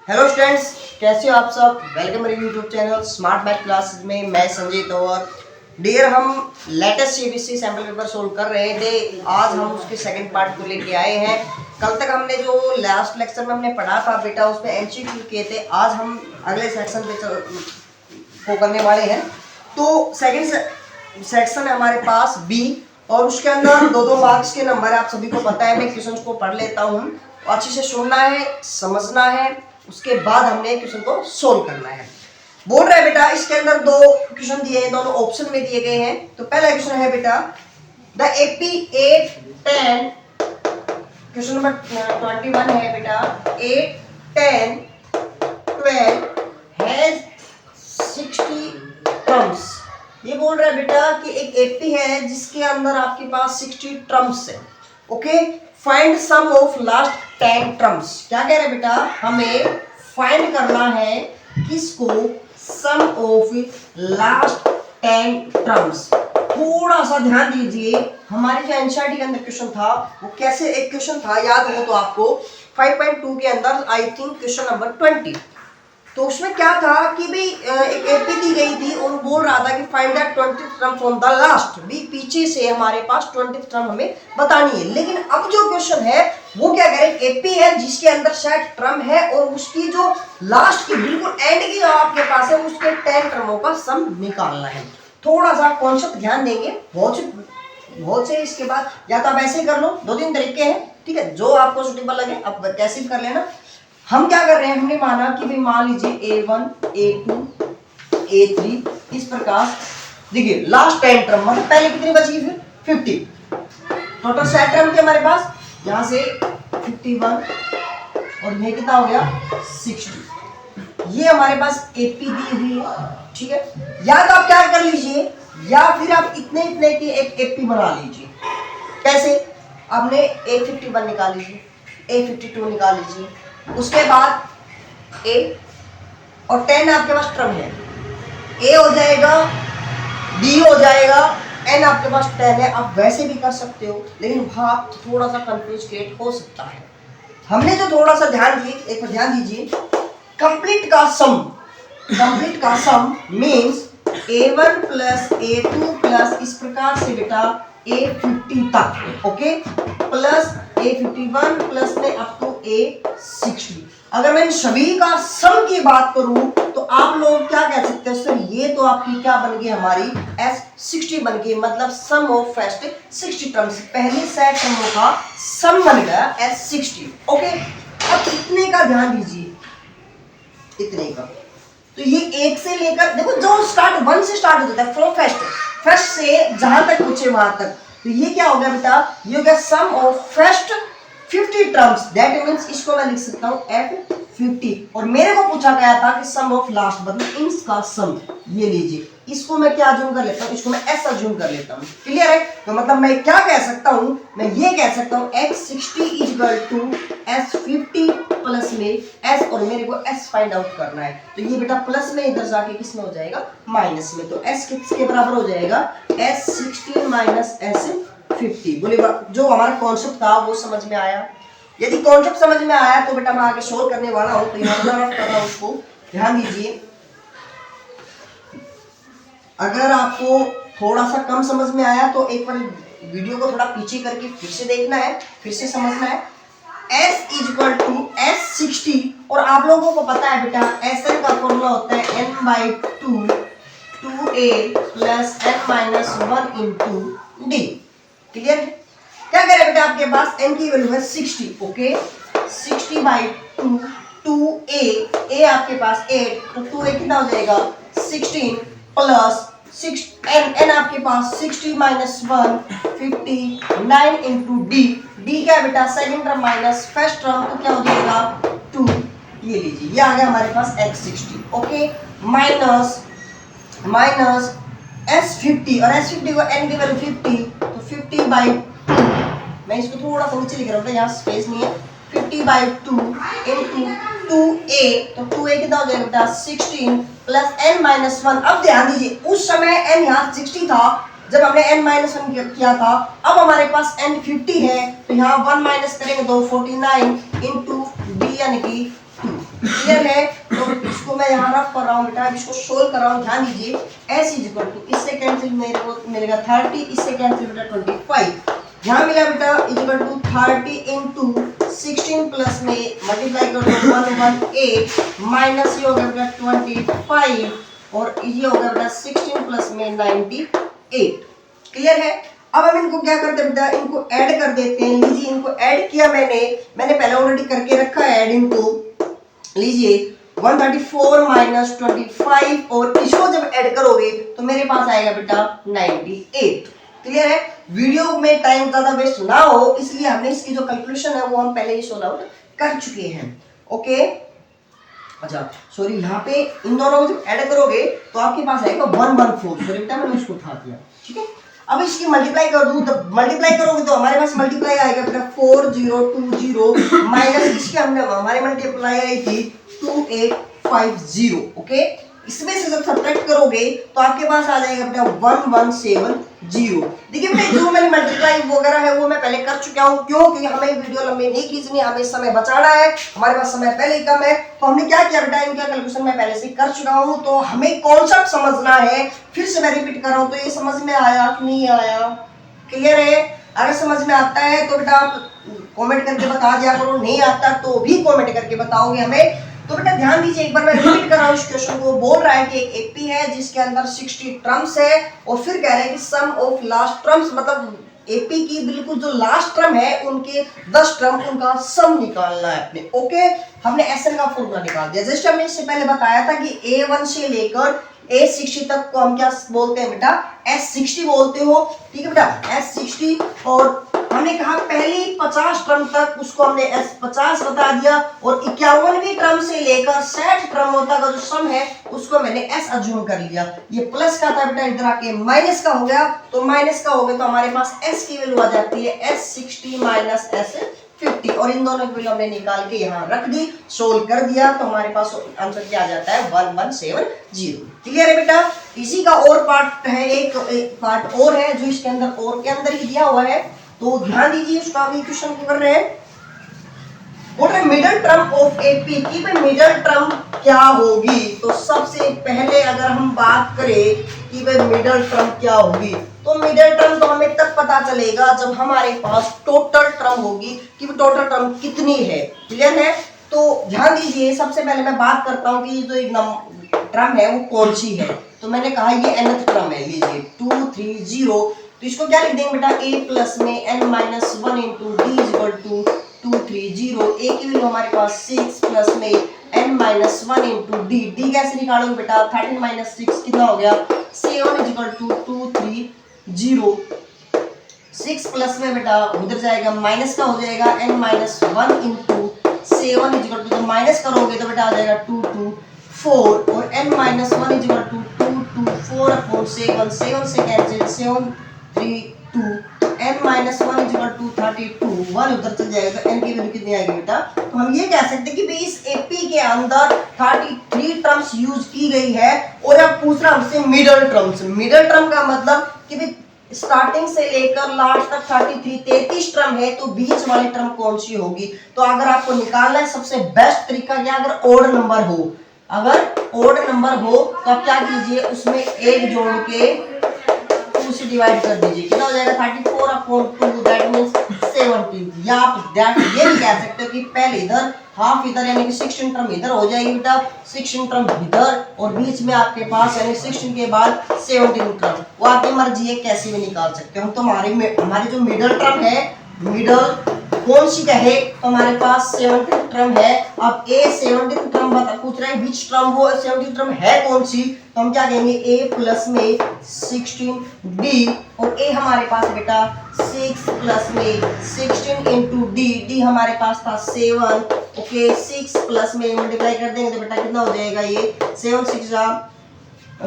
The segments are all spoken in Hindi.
हेलो स्टूडेंट्स, कैसे हो आप सब। वेलकम मेरे YouTube channel smart math classes में। मैं संजय तंवर। डियर, हम latest CBSE sample paper solve कर रहे थे। आज हम उसके सेकंड पार्ट को लेके आए हैं। कल तक हमने जो लास्ट लेक्चर में हमने पढ़ा था बेटा, उसमें एमसीक्यू किए थे। आज हम अगले सेक्शन पे को करने वाले हैं। तो सेकंड सेक्शन है हमारे पास बी, और उसके अंदर दो मार्क्स के नंबर है। आप सभी को पता है। मैं क्वेश्चन को पढ़ लेता हूँ, अच्छे से सुनना है, समझना है, उसके बाद हमने क्वेश्चन को सोल्व करना है। बोल रहा है बेटा, इसके अंदर दो क्वेश्चन दिए हैं, दोनों ऑप्शन में दिए गए हैं। तो पहला क्वेश्चन है बेटा, द AP 8 10, क्वेश्चन नंबर 21 है बेटा, 8 10 12 हैज 60 टर्म्स। ये बोल रहा है बेटा कि एक AP है जिसके अंदर आपके पास 60 टर्म्स है। Okay, find sum of last 10 terms. क्या कह रहे हैं बेटा, हमें फाइंड करना है किसको, सम ऑफ लास्ट 10 टर्म्स। थोड़ा सा ध्यान दीजिए, हमारे जो एनसीईआरटी के अंदर क्वेश्चन था वो कैसे एक क्वेश्चन था, याद हो तो आपको 5.2 के अंदर आई थिंक क्वेश्चन नंबर 20। तो उसमें क्या था कि भाई एक एपी दी गई थी और बोल रहा था कि find the 20th term from the last. भी पीछे से हमारे पास 20th टर्म हमें बतानी है। लेकिन अब जो क्वेश्चन है वो क्या कह रहे हैं, एपी है जिसके अंदर 60 टर्म है और उसकी जो लास्ट की बिल्कुल एंड की आपके पास है उसके 10 टर्मों का सम निकालना है। थोड़ा सा कॉन्सेप्ट ध्यान देंगे, बहुत से। इसके बाद या तो आप ऐसे कर लो, 2-3 तरीके हैं, ठीक है, जो आपको सुटेबल लगे आप कैसे भी कर लेना। हम क्या कर रहे हैं, हमने माना कि भाई मान लीजिए A1 A2 A3 इस प्रकार। देखिए लास्ट 10 टर्म मतलब पहले कितनी बची, फिर 50। टोटल 60 टर्म थे हमारे पास, यहां से 51 और ये कितना हो गया 60। ये हमारे पास AP दी हुई है, ठीक है। या तो आप क्या कर लीजिए, या फिर आप इतने इतने की एक AP बना लीजिए। कैसे, आपने A51 निकाल लीजिए, A52 निकाल लीजिए, उसके बाद A और 10 आपके पास टर्म है, A हो जाएगा, D हो जाएगा, N आपके पास 10 है। आप वैसे भी कर सकते हो, लेकिन वहां थोड़ा सा कंफ्यूज क्रिएट हो सकता है। हमने जो थोड़ा सा ध्यान दिए, एक बार ध्यान दीजिए, कंप्लीट का सम means A1 plus A2 plus इस प्रकार से बेटा A50 तक, ओके, प्लस A51 प्लस में अप टू A60। अगर मैं इन सभी का सम की बात करूं तो आप लोग क्या कह सकते हैं सर, ये तो आपकी क्या बन गई, हमारी S60 बन गई। मतलब सम ऑफ फर्स्ट 60 टर्म्स, पहले 60 टर्मों का सम बन गया S60। ओके, अब इतने का ध्यान दीजिए, इतने का। तो ये एक से लेकर देखो, जो स्टार्ट 1 से स्टार्ट होता है, फ्रॉम फर्स्ट से जहां तक पूछे वहां तक। तो ये क्या हो गया बेटा, ये हो गया sum of first 50 terms. That means इसको मैं लिख सकता हूं F50। और मेरे को पूछा गया था कि सम ऑफ लास्ट मतलब इनका सम। ये लीजिए, इसको मैं क्या अज्यूम कर लेता हूं, इसको मैं S अज्यूम कर लेता हूं। क्लियर है। तो मतलब मैं क्या कह सकता हूं, मैं ये कह सकता हूं X60 equal to S50 plus में S, और मेरे को S फाइंड आउट करना है। तो ये बेटा प्लस में इधर जाके किस में हो जाएगा, माइनस में। तो S किसके बराबर हो जाएगा, S60 माइनस S50। बोले जो हमारा कॉन्सेप्ट था वो समझ में आया। यदि कॉन्सेप्ट समझ में आया तो बेटा मैं आगे सोल्व करने वाला हूं। तो यहां पर कर रहा हूं, उसको ध्यान दीजिए। अगर आपको थोड़ा सा कम समझ में आया तो एक बार वीडियो को थोड़ा पीछे करके फिर से देखना है, फिर से समझना है। S इक्वल टू S60, और आप लोगों को पता है बेटा Sn का फॉर्मूला होता है n/2 2a plus n-1 into d। Clear. क्या करें बेटा, आपके पास n की वैल्यू है 60। ओके, 60/2 2a, आपके पास 8, तो 2a कितना हो जाएगा 16 प्लस 6 n आपके पास 60 माइनस 1 59 इंटू d क्या बेटा second term minus first term, तो क्या हो जाएगा 2। ये लीजिए, ये आ गया हमारे पास x60। ओके, माइनस S50, और S50 को n की वैल्यू 50, तो 50/2, मैं इसको थोड़ा सा नीचे लिख रहा हूँ, यहाँ स्पेस नहीं है। 50/2 इंटू 2a, तो 2a कितना हो जाएगा बेटा 16 प्लस n-1। अब ध्यान दीजिए, उस समय n यहाँ 60 था जब हमने n-1 किया था। अब हमारे पास n 50 है, तो यहाँ 1 माइनस करेंगे तो 49 इंटू d यानी कि 2। क्लियर है? तो इसको मैं यहाँ रफ कर रहा हूँ बेटा, इसको सोल्व कर रहा हूँ, ध्यान दीजिए। s इज इक्वल टू, इससे कैंसिल मेरे को मिलेगा 30, इससे कैंसिल बेटा 25, यहाँ मिला बेटा is equal to 30 into 16 plus में मल्टीप्लाई कर दो 118 माइनस ये हो गया बेटा 25 और ये हो गया बेटा 16 प्लस में 98। क्लियर है? अब हम इनको क्या करते हैं बेटा, इनको ऐड कर देते हैं। लीजिए इनको ऐड किया मैंने पहले ऑलरेडी करके रखा है ऐड इनको। लीजिए 134 माइनस 25 और इसको जब ऐड करोगे तो मेरे पास आएगा बेटा 98। क्लियर है? वीडियो में टाइम ज्यादा वेस्ट ना हो इसलिए हमने इसकी जो कैलकुलेशन है वो हम पहले ही सोल्व आउट कर चुके हैं। ओके, अच्छा सॉरी, यहाँ पे इन दोनों को जब ऐड करोगे तो आपके पास आएगा 114। सॉरी बेटा मैंने उसको उठा दिया। ठीक है, अब इसकी मल्टीप्लाई कर दूं, तो मल्टीप्लाई करोगे तो हमारे पास मल्टीप्लाई आएगा बेटा 4020 माइनस इसकी हमने हमारी मल्टीप्लाई आई थी 2850। ओके, इसमें से जब सब्ट्रैक्ट करोगे तो आपके पास आ जाएगा बेटा 1170। देखिए बेटा जो मैंने मल्टीप्लाई वगैरह है वो मैं पहले कर चुका हूँ, क्योंकि हमें वीडियो लंबी नहीं खींचनी, हमें समय बचाना है, हमारे पास समय पहले ही कम है। तो हमने क्या किया बेटा, इनका कैलकुलेशन मैं पहले से कर चुका हूँ, तो हमें कॉन्सेप्ट समझना है। फिर से मैं रिपीट कर रहा हूँ, तो ये समझ में आया कि नहीं आया? क्लियर है? अगर समझ में आता है तो बेटा आप कॉमेंट करके बता दिया करो, नहीं आता तो भी कॉमेंट करके बताओगे हमें। तो बेटा ध्यान दीजिए, एक बार मैं रिपीट कर रहा हूँ इस क्वेश्चन को। बोल रहा है कि एक एपी है जिसके अंदर 60 टर्म्स है और फिर कह रहे हैं कि सम ऑफ लास्ट टर्म्स, मतलब एपी की बिल्कुल जो लास्ट टर्म है उनके 10 टर्म, उनका सम निकालना है अपने। ओके, हमने एसएन का फॉर्मूला निकाल दिया। जैसे हमने इससे पहले बताया था कि A1 से लेकर A60 तक को हम क्या बोलते हैं बेटा, S60 बोलते हो। ठीक है बेटा, S60, और हमने कहा पहली 50 टर्म तक उसको हमने S50 बता दिया, और 51वीं टर्म से लेकर 60 टर्म तक का जो सम है उसको मैंने S अज्यूम कर लिया। ये प्लस का था बेटा, इधर आके माइनस का हो गया, तो माइनस का हो गया तो हमारे पास S की वैल्यू आ जाती है S60 माइनस S50, और इन दोनों की वैल्यू हमने निकाल के यहाँ रख दी, सोल्व कर दिया, तो हमारे पास आंसर क्या आ जाता है 1170। क्लियर है बेटा? इसी का और पार्ट है, एक पार्ट और है जो इसके अंदर और के अंदर ही दिया हुआ है, तो ध्यान दीजिए उसका भी क्वेश्चन को कर रहे हैं। व्हाट है मिडिल टर्म ऑफ एपी की भाई मिडिल टर्म क्या होगी? तो सबसे पहले अगर हम बात करें कि भाई मिडिल टर्म क्या होगी, तो मिडिल टर्म तो हमें तब पता चलेगा जब हमारे पास टोटल टर्म होगी कि टोटल टर्म कितनी है। क्लियर है? तो ध्यान दीजिए, सबसे पहले मैं बात करता हूँ कि जो एक टर्म है वो कौन सी है। तो मैंने कहा ये nth टर्म है, लीजिए 230, तो इसको क्या लिख देंगे बेटा, a प्लस में n minus 1 into d is equal to 230। a की वैल्यू हमारे पास 6 प्लस में n minus 1 into d, d कैसे निकालोगे बेटा, 13 माइनस 6 कितना हो गया, 7 इज इक्वल टू 230। 6 प्लस में बेटा उधर जाएगा माइनस का हो जाएगा n minus 1 into 7 is equal to, minus करोगे तो बेटा आ जाएगा 224, और n minus 1 is equal to 224 upon 7, 7 से कैंसिल 7 3 2, तो n minus 1 is equal to 32, 1 उधर चल जाएगा तो n की वैल्यू कितनी आएगी बेटा, तो हम ये कह सकते हैं कि भाई इस एपी के अंदर 33 टर्म्स यूज की गई है। और अब पूछ रहा हमसे मिडिल टर्म्स, मिडिल टर्म का मतलब कि भाई स्टार्टिंग से लेकर लास्ट तक 33 टर्म है, तो बीच वाली टर्म कौन सी होगी। तो अगर आपको निकालना है सबसे बेस्ट तरीका क्या, अगर ओड नंबर हो, अगर ओड नंबर हो तो आप क्या कीजिए, उसमें एक जोड़ के 2 से डिवाइड कर दीजिए, कितना हो जाएगा 34 अपॉन 2, दैट मींस 70। या आप ये भी कह सकते हो कि पहले इधर हाफ इधर यानी कि 16 टर्म इधर हो जाएगी बेटा, 16 टर्म इधर, और बीच में आपके पास यानी 16 के बाद 17 टर्म, वो आपकी मर्जी है कैसे भी निकाल सकते हो। हम तो हमारी जो मिडिल टर्म है, मिडिल कौन सी कहे तो हमारे पास 70 टर्म है। अब ए 70 टर्म पूछ रहे हैं विच टर्म, वो 70 टर्म है कौन सी, तो हम क्या कहेंगे a प्लस में 16d, और a हमारे पास बेटा 6 प्लस में 16 इंटू डी हमारे पास था 7। ओके, 6 प्लस में मल्टीप्लाई कर देंगे तो बेटा कितना हो जाएगा, ये 7 6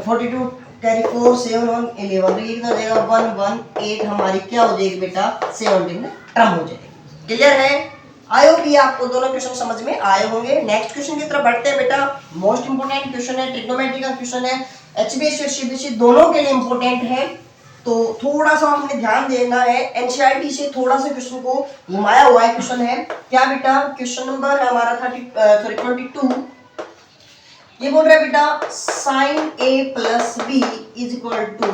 42 कैरी 4 7 1 11, तो ये कितना हो जाएगा 118 हमारी क्या हो जाएगी बेटा 17 टर्म हो जाएगी। क्लियर है? आई होप ये आपको दोनों क्वेश्चन समझ में आए होंगे। नेक्स्ट क्वेश्चन की तरफ बढ़ते हैं बेटा। मोस्ट इंपोर्टेंट क्वेश्चन है, ट्रिग्नोमेट्री का क्वेश्चन है, एचबीएस और सीबीएसई दोनों के लिए इंपोर्टेंट है। तो थोड़ा सा हमने ध्यान देना है, एनसीईआरटी से थोड़ा सा क्वेश्चन को घुमाया हुआ है। क्वेश्चन है क्या बेटा, क्वेश्चन नंबर है हमारा 22। ये बोल रहा है बेटा sine a plus b is equal to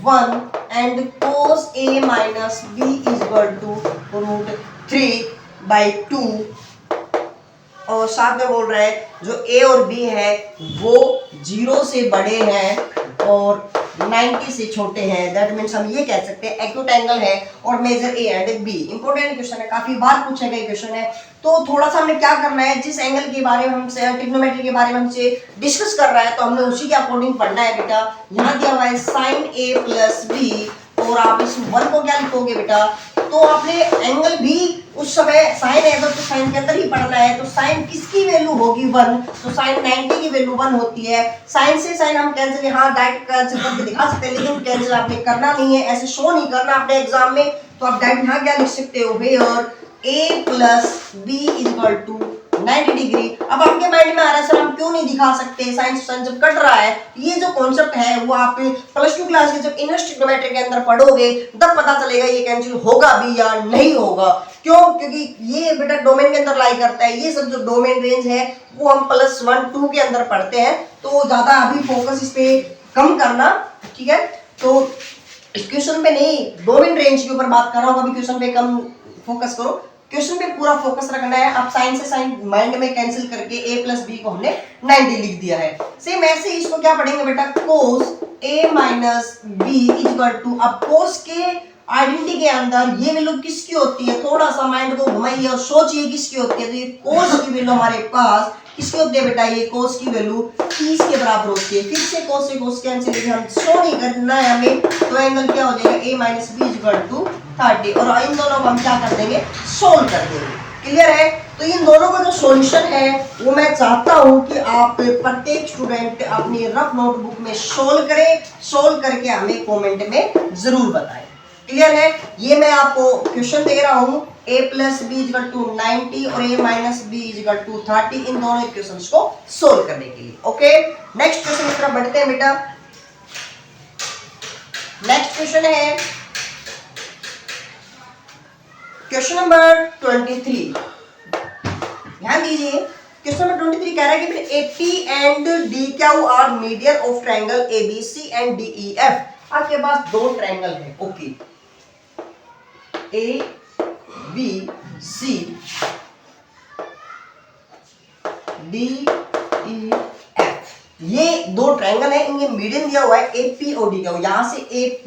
1 and cos a minus b is equal to √3/2। और साथ में बोल रहा है जो ए और बी है वो 0 से बड़े हैं और 90 से छोटे हैं। दैट मीन्स हम ये कह सकते हैं एक्यूट एंगल है और measure a and b. Important question है, काफी बार पूछा गया क्वेश्चन है। तो थोड़ा सा हमें क्या करना है, जिस एंगल के बारे में हमसे ट्रिग्नोमेट्री के बारे में हमसे डिस्कस कर रहा है तो हमने उसी के अकॉर्डिंग पढ़ना है बेटा। यहाँ दिया हुआ है साइन ए प्लस बी और आप इस 1 को क्या लिखोगे बेटा, तो आपने एंगल भी उस समय साइन है तो साइन के अंदर ही पढ़ना है। तो साइन किसकी वैल्यू होगी 1, तो साइन 90 की वैल्यू 1 होती है। साइन से साइन हम कैंसिल यहाँ डायरेक्ट कैंसिल करके दिखा सकते हैं, लेकिन कैंसिल आपने करना नहीं है, ऐसे शो नहीं करना अपने एग्जाम में। तो आप डायरेक्ट यहाँ क्या लिख सकते हो, where a plus b is equal to 90 degree. अब आपके माइंड में आ रहा है सर हम क्यों नहीं दिखा सकते, साइन साइन जब कट रहा है। ये जो कॉन्सेप्ट है वो आप प्लस 2 क्लास के जब इनवर्स ट्रिग्नोमेट्री के अंदर पढ़ोगे तब पता चलेगा ये कैंसिल होगा भी या नहीं होगा। क्यों, क्योंकि ये बेटा डोमेन के अंदर लाई करता है। ये सब जो डोमेन रेंज है वो हम प्लस 1 2 के अंदर पढ़ते हैं, तो ज्यादा अभी फोकस इस पे कम करना, ठीक है। तो इस क्वेश्चन पे नहीं, डोमेन रेंज के ऊपर बात कर रहा हूँ, अभी क्वेश्चन पे कम फोकस करो, क्वेश्चन पे पूरा फोकस रखना है। आप साइन से साइन माइंड में कैंसिल करके a प्लस बी को हमने 90 लिख दिया है। सेम ऐसे इसको क्या पढ़ेंगे बेटा, cos a minus b is equal to, अब कोस के आइडेंटिटी के अंदर ये वैल्यू किसकी होती है, थोड़ा सा माइंड को घुमाइए और सोचिए किसकी होती है। तो ये कोस की वैल्यू हमारे पास किसकी होती है बेटा, ये कोस की वैल्यू 30 के बराबर होती है। फिर से कोस कैंसिल हम शो नहीं करना है हमें, तो एंगल क्या हो जाएगा a minus b is equal to 30। और इन दोनों को हम क्या कर देंगे, सोल्व कर देंगे। क्लियर है। तो इन दोनों का जो सॉल्यूशन है वो मैं चाहता हूं कि आप प्रत्येक स्टूडेंट अपनी रफ नोटबुक में सोल्व करें, सोल्व करके हमें कमेंट में जरूर बताएं। क्लियर है। ये मैं आपको क्वेश्चन दे रहा हूं, a plus b is equal to 90 और a minus b is equal to 30, इन दोनों क्वेश्चंस को सोल्व करने के लिए। ओके, नेक्स्ट क्वेश्चन की तरफ बढ़ते हैं बेटा। नेक्स्ट क्वेश्चन है क्वेश्चन नंबर 23। ध्यान दीजिए, क्वेश्चन नंबर 23 कह रहा है कि AP and DQ are median of triangle ABC and DEF। आपके पास दो ट्रायंगल है, ओके, ABC DEF, ये दो ट्रायंगल है, इनके मीडियन दिया हुआ है AP और DQ। यहां से AP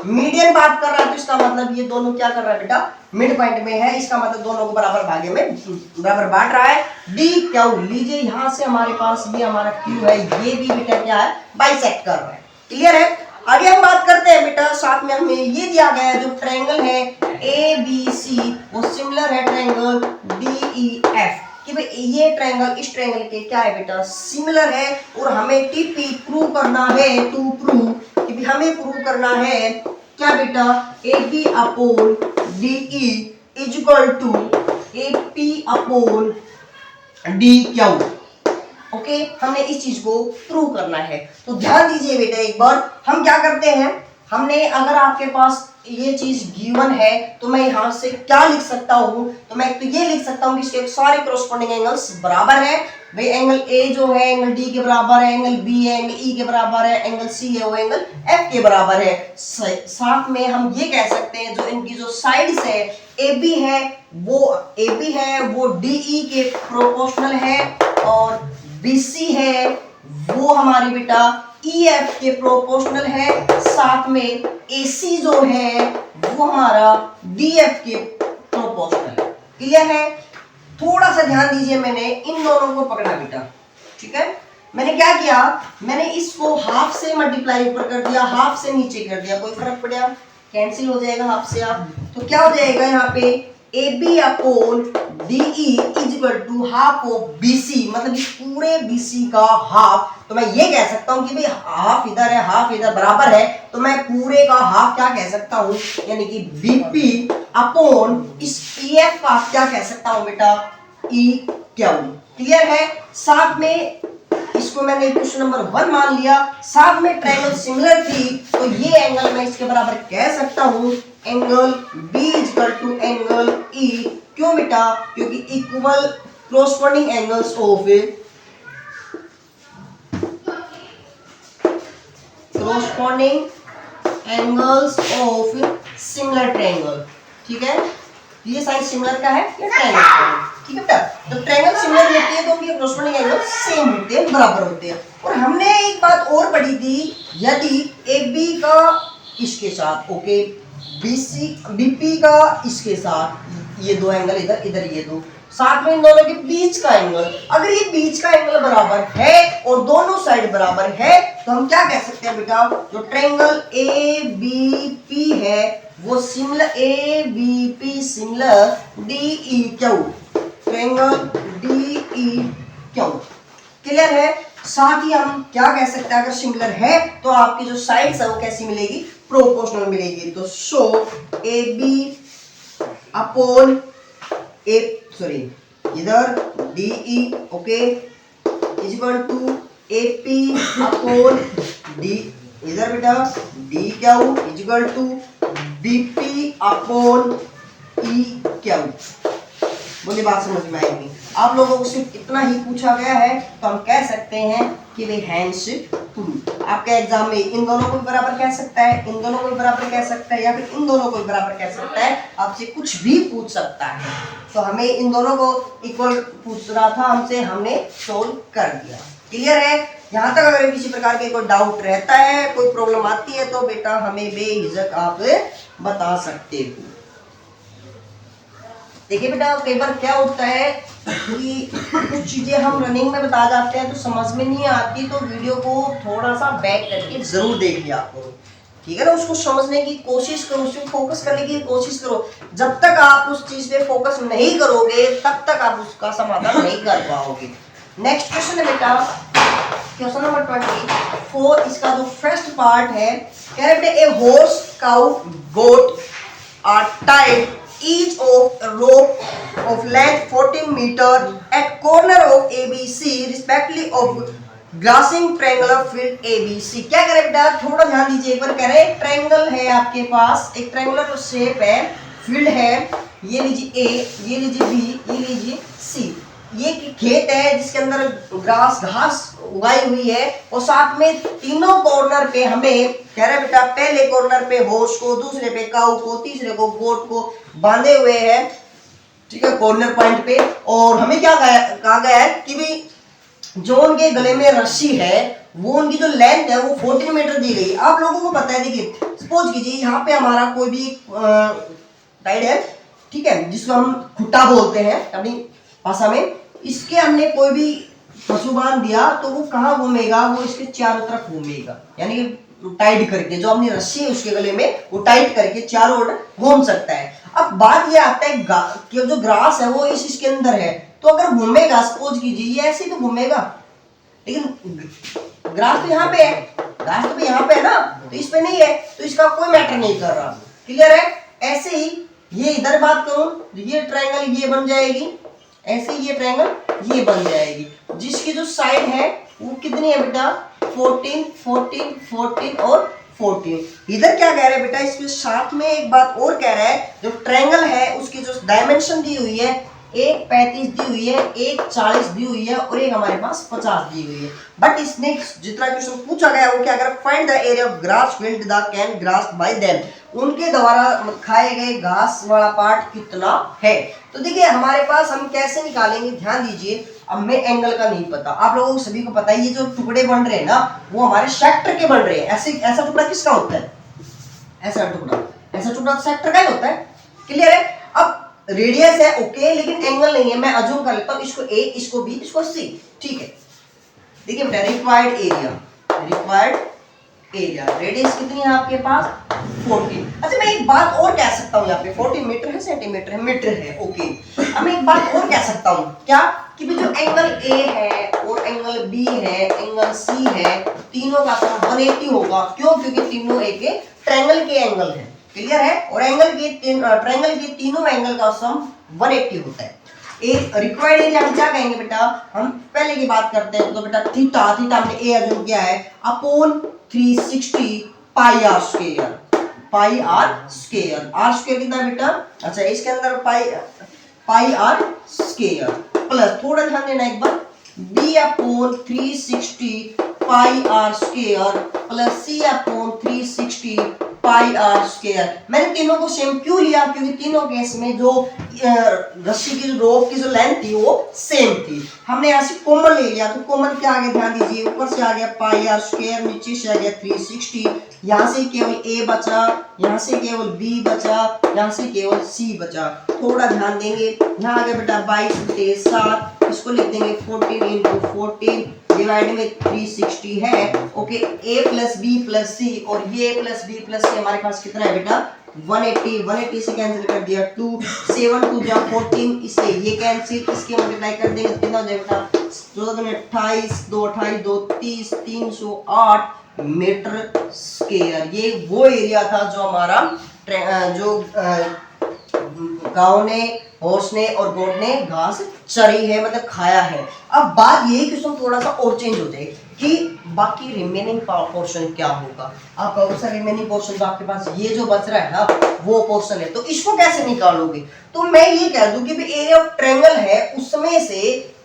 मीडियन बात कर रहा है तो इसका मतलब ये दोनों क्या कर रहा है बेटा, मिड पॉइंट में है। इसका मतलब दोनों को बराबर भागे में बराबर बांट रहा है। डी क्यू लीजिए, यहां से हमारे पास ये हमारा क्यू है, ये भी बेटा क्या है, बाइसेक्ट कर रहा है। क्लियर है। आगे हम बात करते हैं बेटा, साथ में हमें ये दिया गया है जो ट्रायंगल है ABC वो सिमिलर है ट्रायंगल DEF, कि भाई ये ट्रायंगल इस ट्रायंगल के क्या है बेटा, सिमिलर है। और हमें टीपी प्रूव करना है, टू प्रूव, कि हमें प्रूव करना है क्या बेटा, AB upon DE is equal to AP upon DQ। Okay, हमने इस चीज को प्रूव करना है। तो ध्यान दीजिए बेटा, एक बार हम क्या करते हैं, हमने अगर आपके पास ये चीज गिवन है तो मैं यहां से क्या लिख सकता हूं, तो मैं तो ये लिख सकता हूं कि इसके सारे कॉरस्पॉन्डिंग एंगल्स बराबर है। भाई एंगल A जो है एंगल D के बराबर है, एंगल B है एंगल E के बराबर है, एंगल C है वो एंगल F के बराबर है। साथ में हम ये कह सकते हैं जो इनकी जो साइड्स है AB है वो DE के प्रोपोर्शनल है, और BC है वो हमारी बेटा EF के प्रोपोर्शनल है। साथ में AC जो है वो हमारा DF के प्रोपोर्शनल है। क्लियर है। थोड़ा सा ध्यान दीजिए, मैंने इन दोनों को पकड़ा बेटा, ठीक है। मैंने क्या किया, मैंने इसको हाफ से मल्टीप्लाई ऊपर कर दिया, हाफ से नीचे कर दिया, कोई फर्क पड़ा, कैंसिल हो जाएगा हाफ से आप। तो क्या हो जाएगा यहाँ पे AB upon DE is equal to half of BC, मतलब इस पूरे BC का हाफ। तो मैं ये कह सकता हूँ कि भाई हाफ इधर है हाफ इधर बराबर है, तो मैं पूरे का हाफ क्या कह सकता हूँ, यानी कि BP अपॉन इस PF का क्या कह सकता हूँ बेटा, EQ। क्लियर है। साथ में इस इसको मैंने क्वेश्चन नंबर 1 मान लिया, साथ में ट्रायंगल सिमिलर थी, तो ये एंगल मैं इसके बराबर कह सकता हूं angle b equal to angle e. क्यों बेटा? क्योंकि equal corresponding angles of similar triangle। ठीक है, ये साइड सिमिलर का है, ये ट्रायंगल का है। ठीक है बेटा, तो ट्रायंगल सिमिलर होती है तो उनके corresponding एंगल सेम होते हैं, बराबर होते हैं। और हमने एक बात और पढ़ी थी, यदि AB का इसके साथ ओके, BP का इसके साथ, ये दो एंगल इधर इधर, ये दो साथ में इन दोनों के बीच का एंगल, अगर ये बीच का एंगल बराबर है और दोनों साइड बराबर है, तो हम क्या कह सकते हैं बेटा? जो ट्रायंगल ABP है वो similar ABP similar DEQ, triangle DEQ। Clear है? साथ ही हम क्या कह सकते हैं, अगर सिमिलर है तो आपकी जो साइड्स है वो कैसी मिलेगी? प्रोपोर्शनल मिलेगी। तो सो AB अपॉन इधर DE okay is equal to AP upon D, इधर बेटा DQ is equal to BP upon EQ। बोलिए बात समझ में आएगी? आप लोगों को सिर्फ इतना ही पूछा गया है, तो हम कह सकते हैं कि वे हैंड्स प्रूफ। आपके एग्जाम में इन दोनों को भी बराबर कह सकता है, इन दोनों को भी बराबर कह सकता है, या फिर इन दोनों को भी बराबर कह सकता है, आपसे कुछ भी पूछ सकता है। तो हमें इन दोनों को इक्वल पूछ रहा था हमसे, हमने सोल्व कर दिया। क्लियर है? यहाँ तक अगर किसी प्रकार के कोई डाउट रहता है, कोई प्रॉब्लम आती है, तो बेटा हमें बेझिझक आप बता सकते हो। देखिए बेटा, कई बार क्या होता है कि कुछ चीजें हम रनिंग में बता जाते हैं तो समझ में नहीं आती, तो वीडियो को थोड़ा सा बैक करके जरूर देख लिया करो। ठीक है ना? उसको समझने की कोशिश करो, उसको फोकस करने की कोशिश करो। जब तक आप उस चीज पे फोकस नहीं करोगे तब तक आप उसका समाधान नहीं कर पाओगे। नेक्स्ट क्वेश्चन है बेटा, क्वेश्चन नंबर 24। इसका जो फर्स्ट पार्ट है, कह रहे बेटा a horse, cow, goat are tied each of a rope of length 14 meter at corner of ABC respectively of grassing triangular field ABC। क्या करें बेटा? थोड़ा ध्यान दीजिए एक बार। कह रहे हैं ट्रायंगल है आपके पास, एक ट्रायंगुलर शेप है, फील्ड है, ये लीजिए A, ये लीजिए B, ये लीजिए C। ये खेत है जिसके अंदर घास उगाई हुई है, और साथ में तीनों कॉर्नर पे हमें कह रहे बेटा, पहले कॉर्नर पे हॉर्स को, दूसरे पे काऊ को, तीसरे को गोट को बांधे हुए हैं। ठीक है, कॉर्नर पॉइंट पे। और हमें क्या कहा गया है कि भी जो उनके गले में रस्सी है वो उनकी जो लेंथ है वो 14 मीटर दी गई। आप लोगों को पता है, देखिए सपोज कीजिए यहाँ पे हमारा कोई भी टाइड है, ठीक है, जिसको हम खुट्टा बोलते हैं अपनी भाषा में, इसके हमने कोई भी पशु बांध दिया तो वो कहाँ घूमेगा? वो इसके चारों तरफ घूमेगा, यानी कि टाइट करके, जो अपनी रस्सी है उसके गले में वो टाइट करके चारों ओर घूम सकता है। अब बात ये आता है कि जो ग्रास है वो इसके अंदर है, तो अगर घूमेगा, सपोज कीजिए ये ऐसे तो घूमेगा, लेकिन ग्रास तो यहाँ पे है, ग्रास तो यहाँ पे है ना, तो इस पे नहीं है, तो इसका कोई मैटर नहीं कर रहा। क्लियर है? ऐसे ही ये इधर बात करूं, ये ट्रायंगल ये बन जाएगी, ऐसे ही ये ट्रायंगल ये बन जाएगी, जिसकी जो साइड है वो कितनी है बेटा? 14, 14, 14 और 14। इधर क्या कह रहे हैं बेटा? इसके साथ में एक बात और कह रहा है, जो ट्रायंगल है उसकी जो डायमेंशन दी हुई है, एक 35 दी हुई है, एक 40 दी हुई है, और एक हमारे पास 50 दी हुई है। बट इसने जितना क्वेश्चन पूछा गया वो क्या कर, find the area of grass field the can grass bye them, उनके द्वारा खाए गए घास वाला पार्ट कितना है। तो देखिए हमारे पास हम कैसे निकालेंगे, ध्यान दीजिए। अब मैं एंगल का नहीं पता, आप लोगों को सभी को पता है, ये जो टुकड़े बन रहे हैं ना वो हमारे सेक्टर के बन रहे हैं। ऐसे ऐसा टुकड़ा किसका होता है? ऐसा टुकड़ा सेक्टर का ही होता है। क्लियर है? अब रेडियस है ओके, लेकिन एंगल नहीं है। मैं अज्यूम कर लेता हूँ इसको A, इसको B, इसको C। ठीक है, देखिए बेटा, रिक्वायर्ड एरिया रेडियस कितनी है आपके पास? 14। अच्छा मैं एक बात और कह सकता हूँ, यहाँ पे 14 मीटर है, सेंटीमीटर है, मीटर है, ओके। अब मैं एक बात और कह सकता हूँ, क्या कि जो एंगल A है और एंगल B है, एंगल C है, तीनों का सम 180 होगा। क्यों? क्योंकि तीनों एक ट्रायंगल के एंगल है। क्लियर है? और ट्रायंगल के तीनों एंगल का सम 180 होता है। एक रिक्वायर्ड एरिया हम क्या कहेंगे बेटा, हम पहले की बात करते हैं तो बेटा थीटा, थीटा हमने ए अज्यूम किया है upon 360 pi are square, pi are square, r square कितना बेटा, अच्छा इसके अंदर पाई आर स्क्वायर प्लस, थोड़ा ध्यान देना एक बार, B upon 360 pi are square plus C upon 360 pi are square. मैंने तीनों को सेम क्यों लिया, क्योंकि तीनों केस में जो रस्सी की जो रोप की जो लेंथ थी वो सेम थी। हमने यहाँ से कॉमन ले लिया, तो कॉमन क्या आ गया ध्यान दीजिए, ऊपर से आ गया पाई आर स्क्वायर, नीचे से आ गया 360, यहाँ से केवल ए बचा, यहाँ से केवल बी बचा, यहाँ से केवल सी बचा। थोड़ा ध्यान देंगे, यहाँ आ गया बेटा 22 7, इसको लिख देंगे 14 इंटू 14 डिवाइड में 360 है। Okay, a plus B plus C, और ये a plus B plus C हमारे पास कितना है बेटा 180, 180 से कैंसिल कर दिया 2, 7 2 जा 14, इससे ये कैंसिल, इसके मल्टीप्लाई कर देंगे कितना हो जाएगा बेटा 28 2 28 2 30, 308 मीटर स्क्वायर। ये वो एरिया था जो हमारा जो गांव ने, हॉर्स ने और गोट ने घास चरी है, मतलब खाया है। अब बात ये क्वेश्चन थोड़ा सा और चेंज हो जाए कि बाकी रिमेनिंग पोर्शन क्या होगा। आप कहोगे सर रिमेनिंग पोर्शन तो आपके पास ये जो बच रहा है ना वो पोर्शन है, तो इसको कैसे निकालोगे, तो मैं ये कह दूं कि एरिया ऑफ ट्रायंगल है उसमें से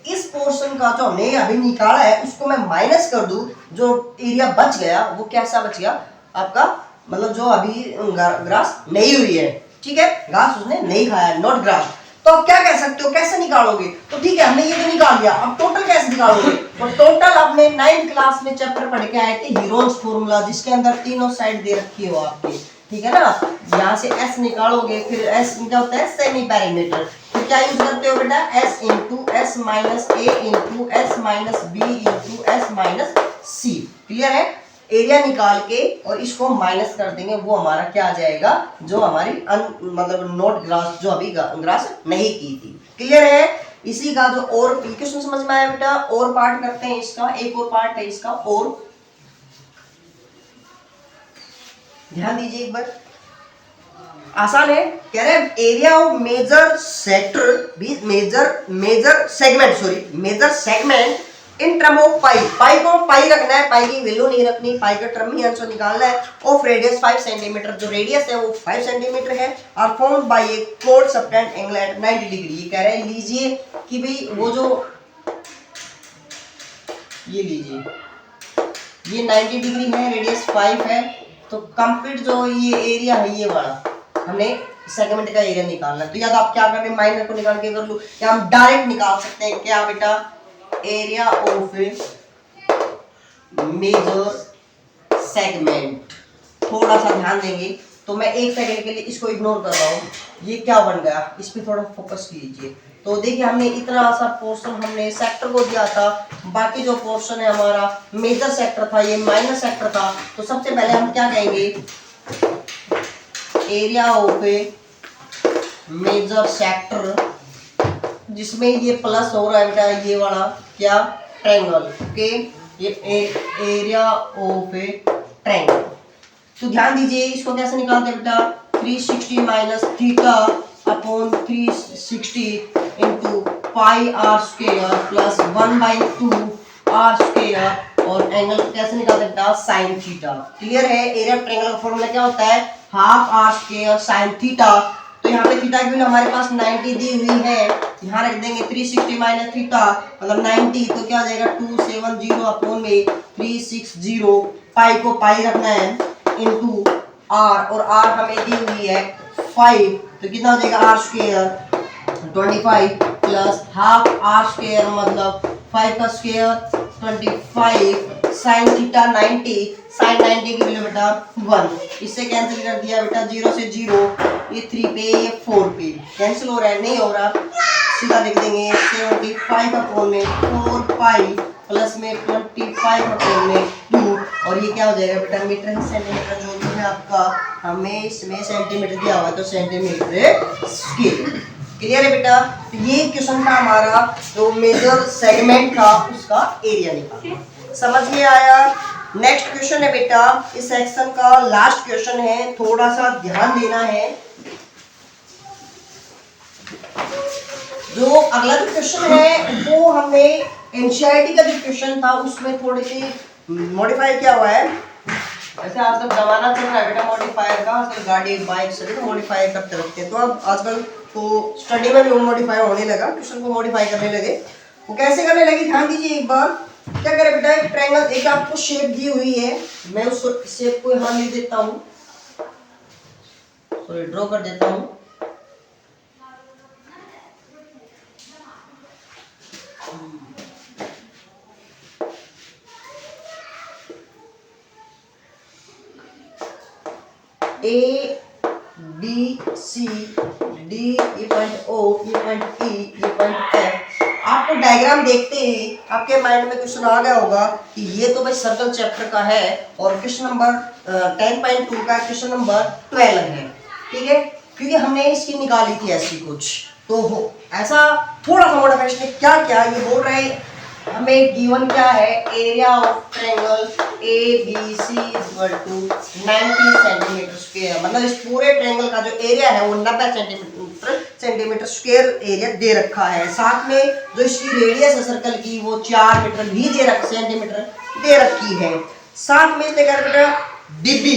इस पोर्शन का जो हमने अभी निकाला है उसको मैं माइनस कर दूं, जो एरिया बच गया वो कैसा बच गया आपका, मतलब जो अभी ग्रास नहीं हुई है, ठीक है, घास उसने नहीं खाया, नॉट ग्रास। तो आप क्या कह सकते हो, कैसे निकालोगे, तो ठीक है हमने ये तो निकाल दिया, अब टोटल कैसे निकालोगे, तो टोटल आपने 9th क्लास में चैप्टर पढ़ के आए थे हीरोन्स फॉर्मूला, जिसके अंदर तीनों साइड दे रखी हो आपकी, ठीक है ना, यहाँ से s निकालोगे, फिर s क्या होता है सेमी पेरीमीटर, तो क्या यूज करते हो बेटा s into s minus a into s minus b into s minus c, clear है। एरिया निकाल के और इसको माइनस कर देंगे, वो हमारा क्या आ जाएगा, जो हमारी मतलब नॉट ग्रास, जो अभी ग्रास नहीं की थी, क्लियर है। इसी का जो और क्वेश्चन समझ में आया बेटा, और पार्ट करते हैं इसका, एक और पार्ट है इसका, और ध्यान दीजिए एक बार, आसान है, कह रहे हैं area of major sector, major segment in term of pi, pi को पाई रखना है, पाई की वैल्यू नहीं रखनी, पाई का टर्म ही आंसर निकालना है। ऑफ रेडियस 5 सेंटीमीटर, जो रेडियस है वो 5 सेंटीमीटर है, और फॉर्म्ड बाय ए कोड सबटेंड एंगल एट 90 डिग्री। ये कह रहे हैं लीजिए कि भाई वो जो ये लीजिए ये 90 डिग्री है, रेडियस 5 है, तो कंप्लीट जो ये एरिया है ये वाला हमने सेगमेंट का एरिया निकालना है। तो या तो आप क्या कर रहे हैं माइनर को निकाल के कर लो, या हम डायरेक्ट निकाल सकते हैं क्या बेटा, एरिया ऑफ मेजर सेगमेंट। थोड़ा सा ध्यान देंगे, तो मैं एक सेकंड के लिए इसको इग्नोर कर रहा हूँ, ये क्या बन गया, इस पे थोड़ा फोकस कीजिए। तो देखिए हमने इतना सा पोर्शन हमने सेक्टर को दिया था, बाकी जो पोर्शन है हमारा मेजर सेक्टर था, ये माइनर सेक्टर था। तो सबसे पहले हम क्या कहेंगे, एरिया ऑफ मेजर सेक्टर, जिसमें ये प्लस हो रहा है बेटा, ये वाला क्या ट्रायंगल, ओके, ये एरिया ऑफ ए ट्रायंगल। तो ध्यान दीजिए इसको कैसे निकालते हैं बेटा, 360 minus theta upon 360 into pi are square plus 1/2 r square, और एंगल कैसे निकालते हैं बेटा साइन थीटा, क्लियर है। एरिया ऑफ ट्रायंगल का फॉर्मूला क्या होता है, half r square sine theta. तो यहाँ पे थीटा की वैल्यू हमारे पास 90 दी हुई है, यहाँ रख देंगे 360 माइनस थीटा मतलब 90, तो क्या आ जाएगा 270 अपॉन में 360, पाई को पाई रखना है इनटू आर, और आर हमें दी हुई है 5, तो कितना हो जाएगा r square 25 plus half r square मतलब 5 का स्क्वायर 25 साइन थीटा 90, साइन 90 की वैल्यू बेटा 1, इससे कैंसिल कर दिया बेटा 0 से 0, ये 3 पे ये 4 पे कैंसिल हो रहा है, नहीं हो रहा, सीधा लिख देंगे 75 अपॉन में 4 पाई प्लस में 25 अपॉन में 2, और ये क्या हो जाएगा बेटा मीटर सेंटीमीटर, जो भी है आपका हमें इसमें सेंटीमीटर दिया हुआ है तो सेंटीमीटर स्क्वायर, क्लियर है बेटा। तो ये क्वेश्चन था हमारा जो मेजर सेगमेंट था उसका एरिया निकालना, समझ में आया। नेक्स्ट क्वेश्चन है बेटा, इस सेक्शन का लास्ट क्वेश्चन है, थोड़ा सा ध्यान देना है। जो अगला जो क्वेश्चन है वो हमने एनसीईआरटी का जो क्वेश्चन था उसमें थोड़ी सी मॉडिफाई किया हुआ है। वैसे आजकल जमाना चल रहा है बेटा मॉडिफायर का, आजकल गाड़ी बाइक सभी तो मॉडिफाई करते रखते हैं, तो अब आजकल तो स्टडी में भी मॉडिफाई होने लगा, क्वेश्चन को मॉडिफाई करने लगे। वो कैसे करने लगे ध्यान दीजिए एक बार। क्या करें बेटा, एक ट्रायंगल, एक आपको शेप दी हुई है, मैं उस शेप को यहाँ लिख देता हूँ, सॉरी ड्रॉ कर देता हूँ। ए बी सी डी, ये पॉइंट ओ, ये पॉइंट ई, ये पॉइंट एफ। आपको डायग्राम देखते ही आपके माइंड में क्वेश्चन आ गया होगा कि ये तो भाई सर्कल चैप्टर का है और क्वेश्चन नंबर 10.2 का क्वेश्चन नंबर 12 है, ठीक है, क्योंकि हमने इसकी निकाली थी ऐसी कुछ, तो हो ऐसा थोड़ा सा मॉडिफिकेशन क्या क्या ये बोल रहे हैं हमें गिवन क्या है, area of triangle A B C equal to 90 centimetre square, मतलब इस पूरे ट्रायंगल का जो एरिया है वो 90 सेंटीमीटर स्क्वायर एरिया दे रखा है। साथ में जो इसकी रेडियस है सर्कल की वो 4 मीटर भी सेंटीमीटर दे रखी है। साथ में इसने क्या बेटा डीबी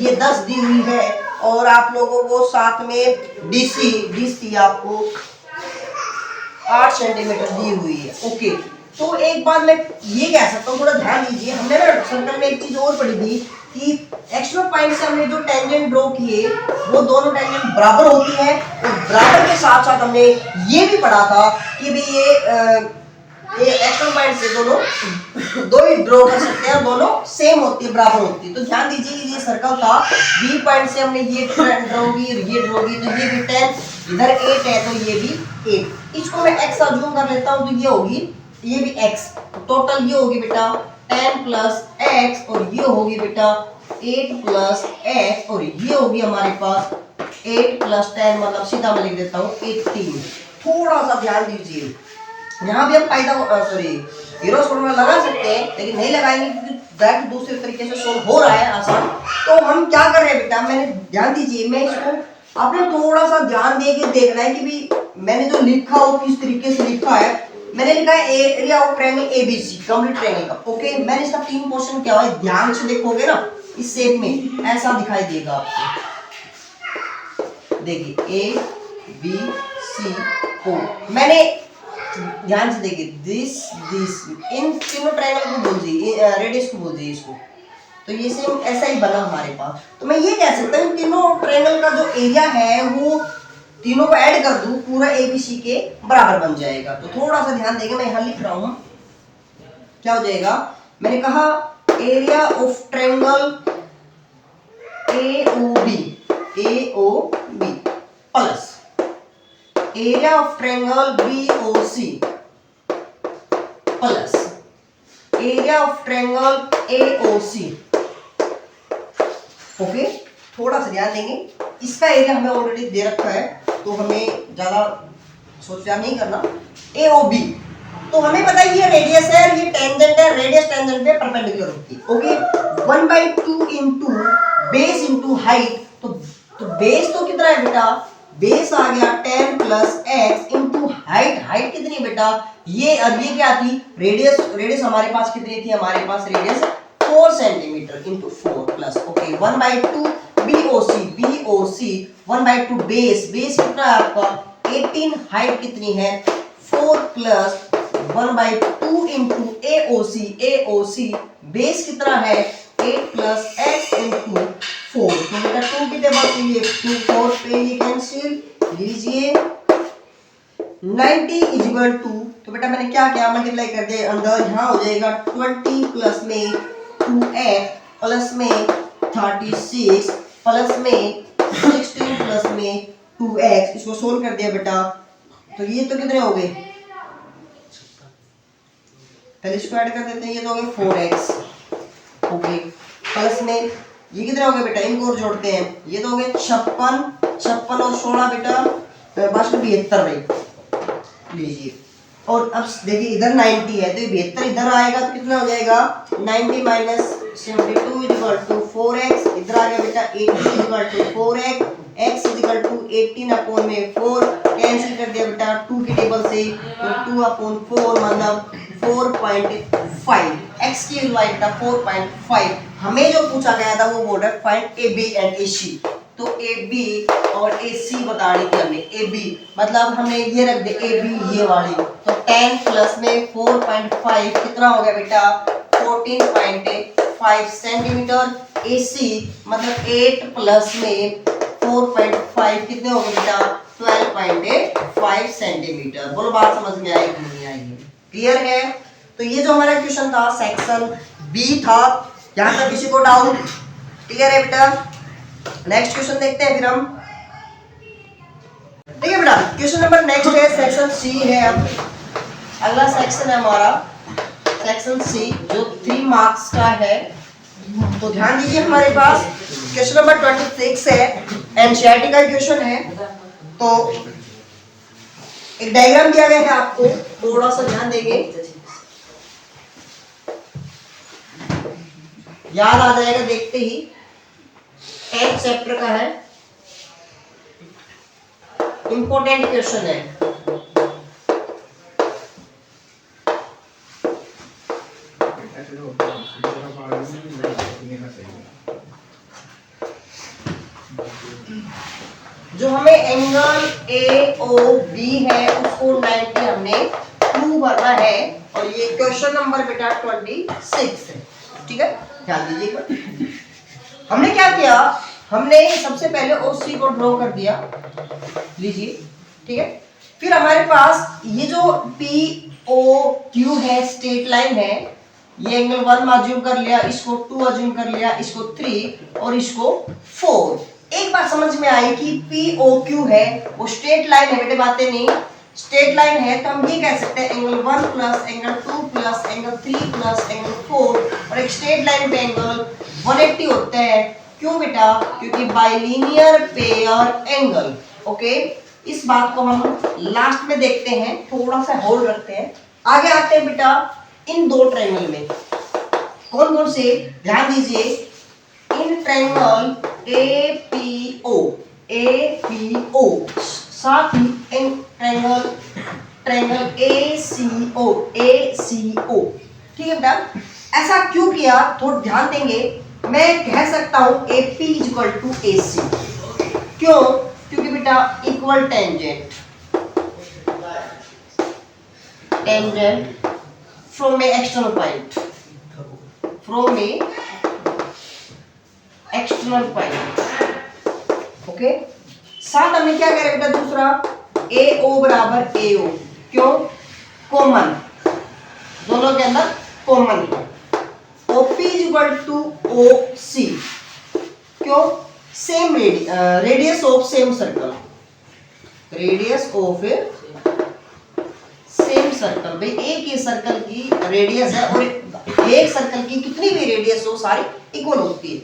ये 10 दी हुई है और आप लोगों को साथ में डीसी आपको 8 सेंटीमीटर दी हुई है। ओके, तो एक बात मैं ये कह सकता हूँ, थोड़ा ध्यान दीजिए, हमने ना सर्कल में एक चीज और पढ़ी थी कि एक्सट्रीम पॉइंट से हमने जो टेंजेंट ड्रॉ किए वो दोनों टेंजेंट बराबर होती है, और बराबर के साथ साथ हमने ये भी पढ़ा था कि भी ये एक्सट्रीम पॉइंट से दोनों दो ही ड्रॉ कर सकते हैं, दोनों सेम होती है, बराबर होती है। तो ध्यान दीजिए कि ये सर्कल था, बी पॉइंट से हमने ये ड्रॉ की, ये ड्रॉ की, तो ये भी 10, इधर 8 है तो ये भी 8। इसको मैं x अज्यूम कर लेता हूं, तो ये होगी, ये भी x, टोटल ये होगी बेटा 10 प्लस x, और ये होगी बेटा 8 प्लस x, और ये होगी हमारे पास 8 प्लस 10, मतलब सीधा मैं लिख देता हूँ 18। थोड़ा सा ध्यान दीजिए, यहाँ भी हम हीरोस फॉर्मूला लगा सकते हैं, लेकिन नहीं लगाएंगे क्योंकि डायरेक्ट दूसरे तरीके से सोल्व हो रहा है आसान। तो हम क्या कर रहे हैं बेटा, मैंने ध्यान दीजिए, मैं इसको आपने थोड़ा सा ध्यान दे के देखना है कि भी मैंने जो लिखा हो किस तरीके से लिखा है। मैंने लिखा है area of triangle ABC, complete triangle का। ओके, मैंने इसका 3 पोर्शन क्या हुआ, ध्यान से देखोगे ना इस शेप में ऐसा दिखाई देगा आपको, देखिए ए बी सी ओ। मैंने ध्यान से देखिए दिस इन तीनों ट्रायंगल को बोल दीजिए, रेडियस को बोल दीजिए इसको, तो ये सेम ऐसा ही बना हमारे पास। तो मैं ये कह सकता हूँ तीनों ट्रायंगल का जो एरिया है वो तीनों को ऐड कर दूं, पूरा एबीसी के बराबर बन जाएगा। तो थोड़ा सा ध्यान देंगे, मैं यहाँ लिख रहा हूँ क्या हो जाएगा। मैंने कहा area of triangle AOB plus area of triangle BOC plus area of triangle AOC. Okay, थोड़ा सा ध्यान देंगे, इसका एरिया हमें ऑलरेडी दे रखा है तो हमें ज्यादा सोच विचार नहीं करना। एओबी तो हमें पता है ये रेडियस है, ये टेंजेंट है, रेडियस टेंजेंट पे परपेंडिकुलर होती है। Okay, 1/2 into base into height, तो बेस तो कितना है बेटा, बेस आ गया 10 plus x into height, height कितनी बेटा ये, और ये क्या थी रेडियस हमारे पास कितनी थी, हमारे पास radius 4 centimetre into 4 plus, okay 1/2 BOC 1/2 base कितना है आपका 18, हाइट कितनी है 4 प्लस 1/2 इंटू AOC बेस कितना है 8 प्लस x इंटू 4, तो बेटा 2 की टेबल पे ये 2 4 पे ये कैंसिल लीजिए 90 इज इक्वल टू, तो बेटा मैंने क्या किया मल्टीप्लाई कर दिया अंदर, यहाँ हो जाएगा 20 प्लस में 2x प्लस में 36 प्लस में 16 प्लस में 2x, इसको सोल्व कर दिया बेटा, तो ये तो कितने हो गए, पहले इसको ऐड कर देते हैं, ये तो हो गए 4x, ओके प्लस में ये कितने हो गए बेटा, इनको और जोड़ते हैं, ये तो हो गए 56 और 16 बेटा 72 भाई लीजिए, और अब देखिए इधर 90 है तो ये 72 इधर आएगा तो कितना हो जाएगा 90 माइनस 72 इक्वल टू 4x, इधर आ गया बेटा 80 equal to 4x x is equal to 18/4 cancel कर दिया बेटा 2 की टेबल से, तो 2/4 मतलब 4.5 x की वैल्यू आई बेटा 4.5। हमें जो पूछा गया था वो बोल रहा है फाइंड ए बी एंड ए सी, तो ए बी और ए सी बतानी थी हमने। ए बी मतलब हमने ये रख दे ए बी ये वाली, तो 10 प्लस में 4.5 कितना हो गया बेटा 14.5 सेंटीमीटर। ए सी मतलब 8 प्लस में 4.5 कितने हो गए बेटा 12.5 सेंटीमीटर। बोलो बात समझ में आई कि नहीं आई? क्लियर है? तो ये जो हमारा क्वेश्चन था सेक्शन बी था, यहाँ तक किसी को डाउट? क्लियर है बेटा? नेक्स्ट क्वेश्चन देखते हैं फिर हम। ठीक है बेटा, क्वेश्चन नंबर नेक्स्ट है सेक्शन सी है। अब अगला सेक्शन है हमारा सेक्शन सी जो 3 मार्क्स का है। तो ध्यान दीजिए, हमारे पास क्वेश्चन नंबर 26 है, एनसीईआरटी का क्वेश्चन है। तो एक डायग्राम दिया गया है, आपको थोड़ा सा ध्यान देंगे, याद आ जाएगा देखते ही। 10th चैप्टर का है, इंपॉर्टेंट क्वेश्चन है। जो हमें एंगल ए ओ बी है उसको 90 हमने 2 भरना है, और ये क्वेश्चन नंबर बेटा 26 है। ठीक है, ध्यान दीजिएगा। हमने क्या किया, हमने सबसे पहले ओसी को ड्रॉ कर दिया, लीजिए। ठीक है, फिर हमारे पास ये जो पी ओ क्यू है स्ट्रेट लाइन है, ये एंगल 1 अज्यूम कर लिया, इसको 2 अज्यूम कर लिया, इसको 3 और इसको 4। एक बात समझ में आई कि पी ओ क्यू है वो स्ट्रेट लाइन है बेटे, बातें नहीं, स्ट्रेट लाइन है। तो हम ये कह सकते हैं angle 1 plus angle 2 plus angle 3 plus angle 4, और एक स्ट्रेट लाइन पे एंगल 180 होते हैं। क्यों बेटा? क्योंकि बाइलिनियर पेयर एंगल। ओके, इस बात को हम लास्ट में देखते हैं, थोड़ा सा होल्ड रखते हैं। आगे आते हैं बेटा इन दो ट्रायंगल में, कौन कौन से, ध्यान दीजिए। इन ट्रायंगल APO, साथ ही इन ट्रायंगल ACO। ठीक है बेटा, ऐसा क्यों किया थोड़ा ध्यान देंगे। मैं कह सकता हूं AP इक्वल टू AC, क्यों? क्योंकि बेटा equal tangent from A external point, okay. साथ हमें क्या करें बेटा दूसरा, AO बराबर AO, क्यों? कॉमन, दोनों के अंदर common. OP equal to OC, क्यों? Same radius of same circle, radius of same circle. भाई एक ही सर्कल की रेडियस है, और एक सर्कल की कितनी भी रेडियस हो सारी इक्वल होती है,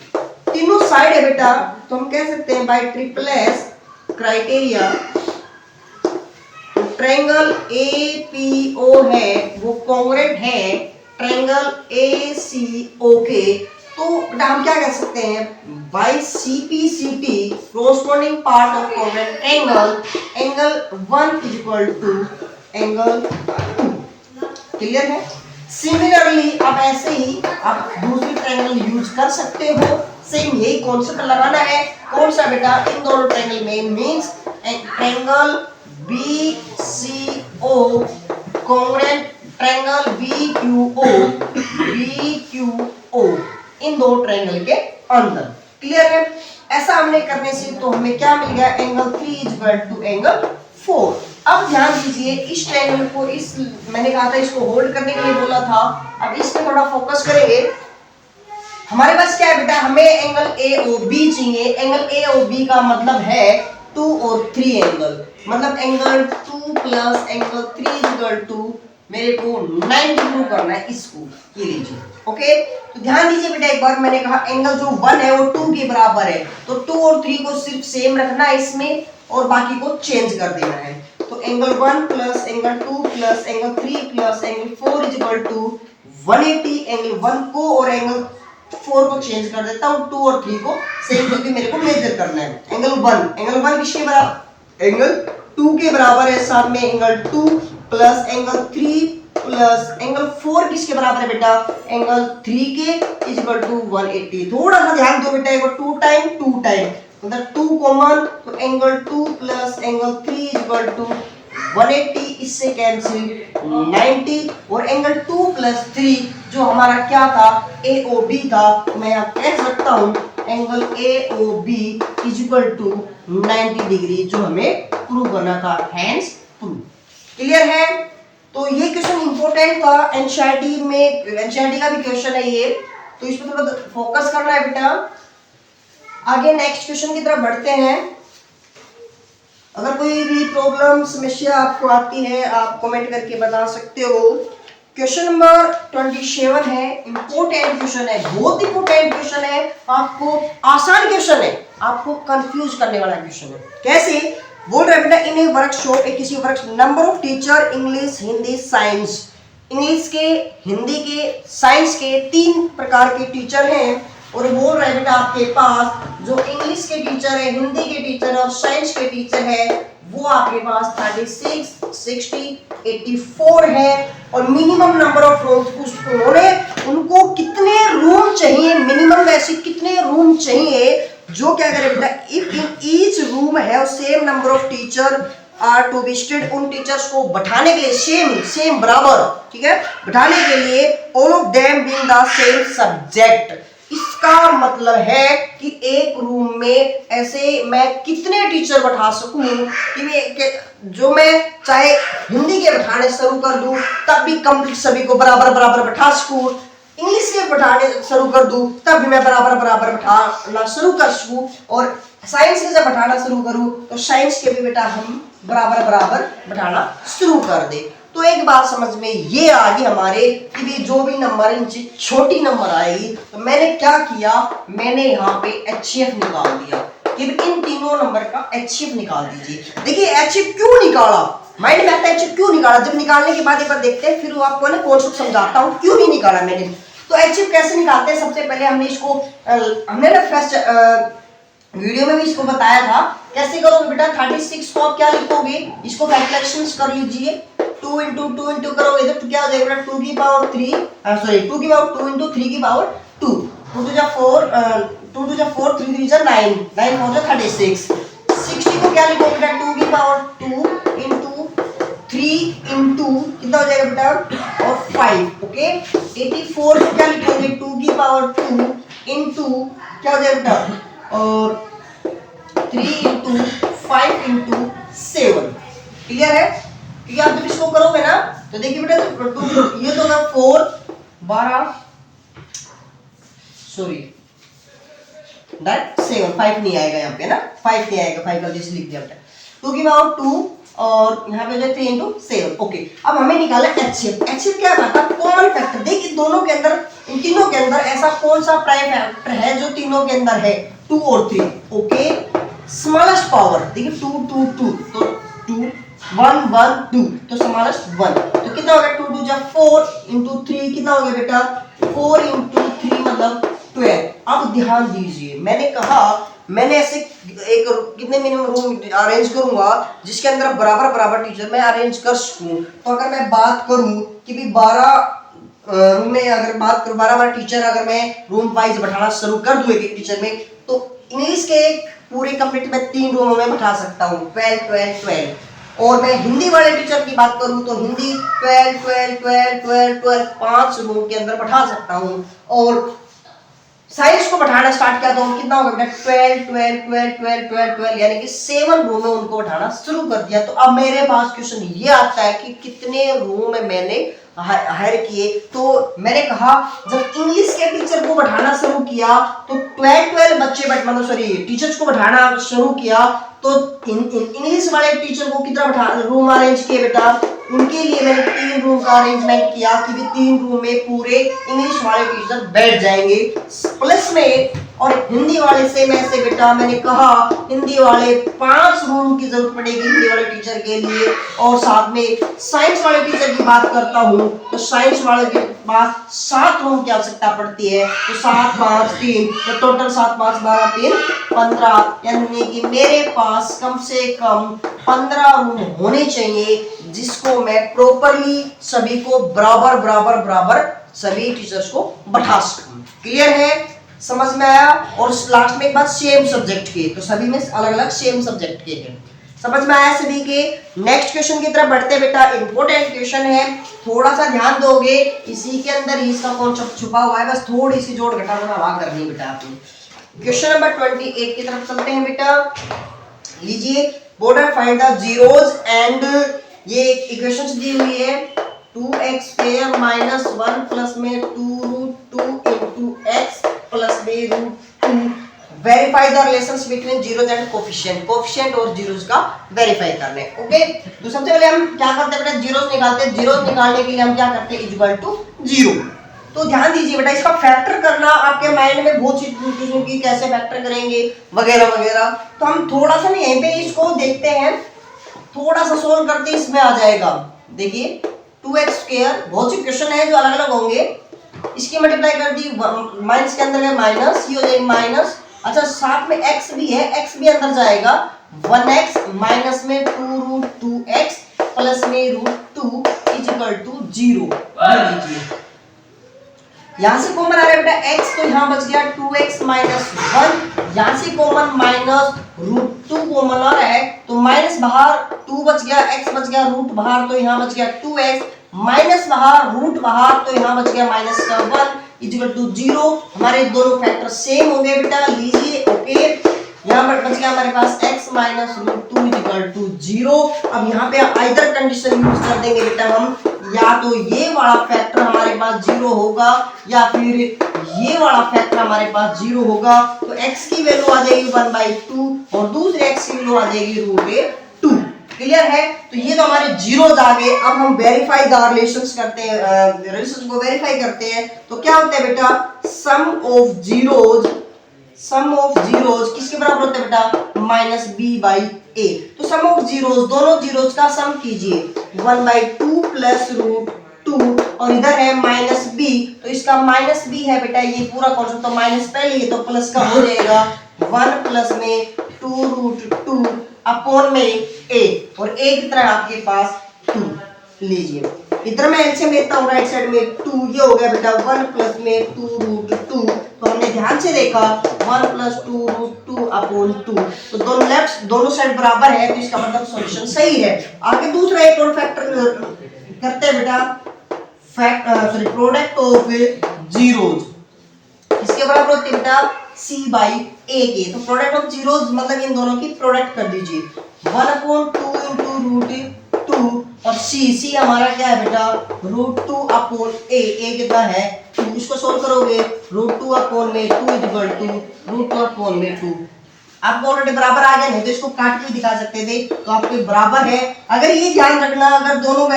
तीनों साइड है बेटा। तो हम कह सकते हैं bye triple S criteria triangle APO है वो कॉन्ग्रुएंट है ट्रायंगल ACO के। तो बेटा हम क्या कह सकते हैं, by CPCT corresponding part of congruent triangle, angle 1 is equal to angle 2। Clear है? सिमिलरली आप ऐसे ही आप दूसरी ट्रायंगल यूज कर सकते हो, सेम यही कॉन्सेप्ट लगाना है। कौन सा बेटा? इन दोनों ट्रायंगल में, means triangle BCO congruent triangle BQO इन दो ट्रायंगल के अंदर। क्लियर है? ऐसा हमने करने से तो हमें क्या मिल गया, एंगल 3 इक्वल टू एंगल 4। अब ध्यान दीजिए, इस ट्रायंगल को, इस मैंने कहा था इसको होल्ड करने के लिए बोला था, अब इस पे थोड़ा फोकस करेंगे। हमारे पास क्या है बेटा, हमें एंगल AOB चाहिए। एंगल AOB का मतलब है 2 और 3 एंगल, मतलब angle 2 plus angle 3 equal to मेरे को 90 प्रूव करना है इसको, ये लीजिए। ओके, तो ध्यान दीजिए बेटा, एक बार मैंने कहा एंगल जो 1 है वो 2 के बराबर है, तो 2 और 3 को सिर्फ सेम रखना है इसमें, और बाकी को चेंज कर देना है। तो angle 1 plus angle 2 plus angle 3 plus angle 4 is equal to 180। Angle 1 को और एंगल 4 को चेंज कर देता हूँ, 2 और 3 को सेम करके मेरे को मेजर करना है। एंगल 1 किसके बराबर, एंगल 2 के बराबर है, साथ में angle 2 plus angle 3 plus angle 4 किसके बराबर है बेटा, एंगल 3 के इज इक्वल टू 180। थोड़ा सा ध्यान दो बेटा, एक बार 2 टाइम मतलब 2 कॉमन, तो angle 2 plus angle 3 is equal to 180, इससे कैंसिल 90, और एंगल 2 प्लस 3 जो हमारा क्या था, AOB था, तो मैं यहाँ कह सकता हूँ angle AOB is equal to 90 degree, जो हमें प्रूव करना था, हैंस प्रूव। क्लियर है? तो ये क्वेश्चन इंपॉर्टेंट था, एनसीईआरटी में, एनसीईआरटी का भी क्वेश्चन है ये, तो इस पर थोड़ा फोकस करना है बेटा। आगे नेक्स्ट क्वेश्चन की तरफ बढ़ते हैं। अगर कोई भी प्रॉब्लम समस्या आपको आती है, आप कमेंट करके बता सकते हो। क्वेश्चन नंबर 27 है, इंपॉर्टेंट क्वेश्चन है, बहुत इंपॉर्टेंट क्वेश्चन है, आपको आसान क्वेश्चन है, आपको कंफ्यूज करने वाला क्वेश्चन है। कैसे बोल रहे बेटा, इन ए वर्कशॉप, एक किसी workshop, number of teacher English Hindi science, English के, हिंदी के, साइंस के 3 प्रकार के टीचर हैं, और बोल रहे बेटा आपके पास जो इंग्लिश के टीचर है, हिंदी के टीचर और साइंस के टीचर है, वो आपके पास 36, 60, 84 है, और मिनिमम नंबर ऑफ रूम्स उन्होंने, उनको कितने रूम चाहिए, मिनिमम वैसे कितने रूम चाहिए, जो क्या करे बेटा, इफ इन ईच रूम है same number of teacher are to be study, उन टीचर्स को बैठाने के लिए सेम बराबर, ठीक है, बैठाने के लिए all of them being the same subject. इसका मतलब है कि एक रूम में ऐसे मैं कितने टीचर बैठा सकूं कि जो मैं चाहे हिंदी के बैठाने शुरू कर दूं तब भी कंप्लीट सभी को बराबर बैठा सकूं, इंग्लिश के बैठाने शुरू कर दूं तब भी मैं बराबर बैठाना शुरू कर सकूं, और साइंस के जब बैठाना शुरू करूं तो साइंस के भी बेटा हम बराबर बैठाना शुरू कर दे। तो एक बात समझ में ये आ गई हमारे कि भी जो भी नंबर इनसे छोटी नंबर आएगी, तो मैंने क्या किया, मैंने यहाँ पे HCF निकाल दिया कि इन तीनों नंबर का HCF निकाल दीजिए। देखिए HCF क्यों निकाला, माइंड में आता है HCF क्यों निकाला, जब निकालने के बाद एक बार देखते हैं, फिर आपको ना कॉन्सेप्ट समझाता हूँ क्यों नहीं निकाला मैंने। तो HCF कैसे निकालते हैं, सबसे पहले हमने इसको, हमने ना फर्स्ट वीडियो में भी इसको बताया था कैसे करोगे बेटा। 36 को आप क्या लिखोगे, इसको फैक्टराइजेशन कर लीजिए, 2 इंटू करोगे तो क्या हो जाएगा, 2 की पावर 3, सॉरी 2 की पावर 2 इंटू 3 की पावर 2, 2 टू जा 4, 2 टू जा 4, 3 3 जा 9, 9 4 जा 36। 60 को क्या लिखोगे बेटा, 2 की पावर 2 इंटू 3 इंटू कितना हो जाएगा बेटा, और 5, ओके। 84 को क्या लिखोगे, 2 की पावर 2 इंटू क्या हो जाएगा बेटा, और 3 इंटू 5 इंटू 7। क्लियर है? क्योंकि आप जब इसको करोगे ना तो देखिए बेटा, ये तो ना 4 12, सॉरी दैट 7, 5 नहीं आएगा यहाँ पे ना, 5 नहीं आएगा, 5 गलती से लिख दिया बेटा, 2 की पावर 2 और यहाँ पे जो 3 इंटू 7, ओके। अब हमें निकाला HCF। HCF क्या करता है, कॉमन फैक्टर। देखिए दोनों के अंदर, इन तीनों के अंदर ऐसा कौन सा प्राइम फैक्टर है जो तीनों के अंदर है, 2 और 3, ओके। स्मॉलेस्ट पावर देखिए 2 2 2, तो 2 1 1 2, तो स्मॉलेस्ट 1, तो कितना हो गया, 2 2 जा 4 इंटू 3 कितना हो गया बेटा, 4 इंटू 3 मतलब 12। अब ध्यान दीजिए, मैंने कहा मैंने ऐसे एक कितने मिनिमम रूम अरेंज करूंगा जिसके अंदर बराबर टीचर मैं अरेंज कर सकूं। तो अगर मैं बात करूं कि भी 12 रूम में, अगर बात करूं 12 टीचर अगर मैं रूम वाइज बैठाना शुरू कर दूं एक टीचर में, तो इंग्लिश के पूरे कंप्लीट में 3 रूमों में बैठा सकता हूँ, 12 12 12। और मैं हिंदी वाले टीचर की बात करूं तो हिंदी 12 12 12 12 12 5 रूम के अंदर बैठा सकता हूं। और साइंस को बैठाना स्टार्ट किया तो कितना होगा बेटा, 12 12 12 12 12 12, यानी कि 7 रूम में उनको बैठाना शुरू कर दिया। तो अब मेरे पास क्वेश्चन ये आता है कि कितने रूम में मैंने हायर किए। तो मैंने कहा जब इंग्लिश के टीचर को बैठाना शुरू किया तो 12 बच्चे मतलब सॉरी टीचर्स को बैठाना शुरू किया, तो इंग्लिश वाले टीचर को कितना बैठा रूम अरेंज किए बेटा, उनके लिए मैंने 3 रूम का अरेंजमेंट किया कि भी 3 रूम में पूरे इंग्लिश वाले टीचर बैठ जाएंगे प्लस में। और हिंदी वाले से मैं से बेटा मैंने कहा हिंदी वाले 5 रूम की जरूरत पड़ेगी हिंदी वाले टीचर के लिए। और साथ में साइंस वाले टीचर की बात करता हूँ तो साइंस वाले पास 7 रूम की आवश्यकता पड़ती है, तो 7 5 3, तो टोटल 7 5 12 3 15, यानी कि मेरे पास कम से कम 15 रूम होने चाहिए, जिसको मैं प्रॉपरली सभी को बराबर बराबर बराबर सभी टीचर्स को बैठा सकूं। क्लियर है, समझ में आया। और लास्ट में एक बात सेम सब्जेक्ट की, तो सभी में अलग अलग सेम सब्जेक्ट के हैं, समझ में आया सभी के। नेक्स्ट क्वेश्चन की तरफ बढ़ते बेटा, इंपॉर्टेंट क्वेश्चन है, थोड़ा सा ध्यान दोगे, इसी के अंदर ही इसका कॉन्सेप्ट छुपा हुआ है, बस थोड़ी सी जोड़ घटा वहां करनी बेटा आपने। क्वेश्चन नंबर 28 की तरफ चलते हैं बेटा। लीजिए, border find the zeros and, ये इक्वेशंस दी हुई है, 2x² माइनस 1 प्लस में 2√2 इंटू एक्स प्लस में √2, verify the relations between zeros and coefficient, coefficient और जीरोज का वेरीफाई करने। ओके, तो सबसे पहले हम क्या करते हैं बेटा, जीरोज निकालते हैं। जीरोज निकालने के लिए हम क्या करते हैं, इक्वल टू 0। तो ध्यान दीजिए बेटा, इसका फैक्टर करना आपके माइंड में बहुत सी की कैसे फैक्टर करेंगे वगैरह वगैरह, तो हम थोड़ा सा यहीं पे इसको देखते हैं, थोड़ा सा सोल्व करते इसमें आ जाएगा। देखिए 2x², बहुत सी क्वेश्चन है जो अलग अलग होंगे, इसकी मल्टीप्लाई कर दी, माइनस के अंदर है माइनस, ये हो जाएगा माइनस, अच्छा साथ में x भी है, x भी अंदर जाएगा, 1x माइनस में 2√2x प्लस में √2 इज इक्वल टू 0। लीजिए यहां से कॉमन आ रहा है बेटा x, तो यहां बच गया 2x माइनस 1, यहां से कॉमन माइनस √2 कॉमन आ रहा है, तो माइनस बाहर 2 बच गया, x बच गया, रूट बाहर, तो यहां बच गया 2x, माइनस बाहर रूट बाहर, तो यहां बच गया माइनस का 1 इज इक्वल टू 0। हमारे दोनों फैक्टर सेम हो गए बेटा, लीजिए ओके, यहां पर बच गया हमारे पास x minus √2 is equal to 0। अब यहां पे आइदर कंडीशन यूज कर देंगे बेटा हम, या तो ये वाला फैक्टर हमारे पास 0 होगा या फिर ये वाला फैक्टर हमारे पास 0 होगा, तो x की वैल्यू आ जाएगी 1/2 और दूसरे x की वैल्यू आ जाएगी √2। क्लियर है, तो ये तो हमारे जीरोज आ गए। अब हम वेरीफाई द रिलेशंस करते हैं, रिलेशंस को वेरीफाई करते हैं, तो क्या होता है बेटा, sum of zeros, sum of zeros किसके बराबर होता है बेटा, -b/a। तो सम ऑफ जीरोज, दोनों जीरोज का सम कीजिए, 1/2 प्लस √2 और इधर है -b, तो इसका -b है बेटा, ये पूरा कॉन्सेप्ट, तो माइनस पहले ये तो प्लस का हो जाएगा, 1 प्लस में 2√2 अपॉन में a, और a की तरह आपके पास 2। लीजिए इधर मैं एलसीएम लेता हूँ, राइट साइड में 2, ये हो गया बेटा 1 प्लस में 2√2, तो हमने ध्यान से देखा 1 प्लस 2√2 अपॉन 2, तो दोनों लेफ्ट दोनों साइड बराबर है, तो इसका मतलब सॉल्यूशन सही है। आगे दूसरा एक और फैक्टर करते हैं बेटा, प्रोडक्ट ऑफ जीरोज किसके बराबर होती है बेटा, c/a के, तो प्रोडक्ट ऑफ जीरोज मतलब इन दोनों की प्रोडक्ट कर दीजिए, 1/2 इंटू √2 और c हमारा क्या है बेटा, √2 अपॉन a कितना है 2, इसको सोल्व करोगे, √2 अपॉन में 2 इज इक्वल टू √2 अपॉन में 2, आपको ऑलरेडी बराबर आ गया, नहीं तो इसको काट के भी दिखा सकते थे, तो आपके बराबर है। अगर ये ध्यान रखना, अगर दोनों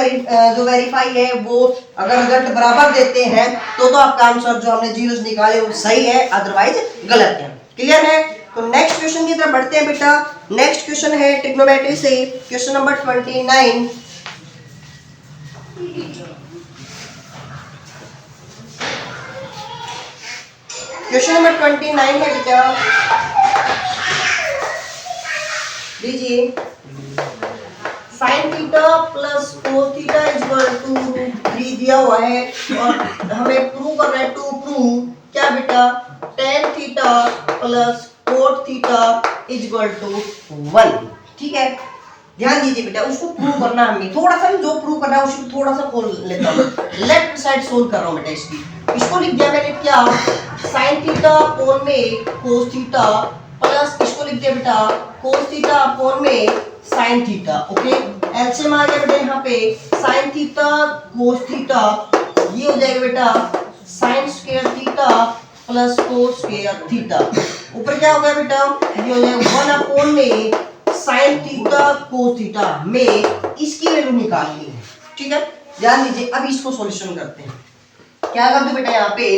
जो वेरीफाई है वो अगर रिजल्ट बराबर देते हैं तो आपका आंसर जो हमने जीरोस निकाले वो सही है, अदरवाइज गलत है। क्लियर है, तो नेक्स्ट क्वेश्चन की तरफ बढ़ते हैं बेटा। नेक्स्ट क्वेश्चन है ट्रिग्नोमेट्री से, क्वेश्चन नंबर 29। क्वेश्चन नंबर 29 है बेटा, लीजिए, sin थीटा प्लस cos थीटा इज इक्वल टू √3 दिया हुआ है, और हमें प्रूव करना है, टू प्रूव क्या बेटा, tan थीटा प्लस cot थीटा इज इक्वल टू 1। ठीक है, ध्यान दीजिए बेटा, उसको प्रूव करना हमें, थोड़ा सा जो प्रूव करना है उसको थोड़ा सा खोल लेता हूँ, लेफ्ट साइड सोल्व कर रहा हूँ बेटा इसकी, इसको लिख दिया मैंने क्या, sin थीटा अपॉन में cos थीटा प्लस इसको लिख दिया बेटा cos थीटा अपॉन में sin थीटा। ओके, एलसीएम आ गया बेटा, यहाँ पे sin थीटा cos थीटा, ये हो जाएगा बेटा sin square theta plus cos square theta, ऊपर क्या हो गया बेटा, ये हो जाएगा 1 अपॉन में sin थीटा cos थीटा, में इसकी वैल्यू निकालनी है। ठीक है, ध्यान दीजिए, अब इसको सॉल्यूशन करते हैं। क्या करते बेटा, यहाँ पे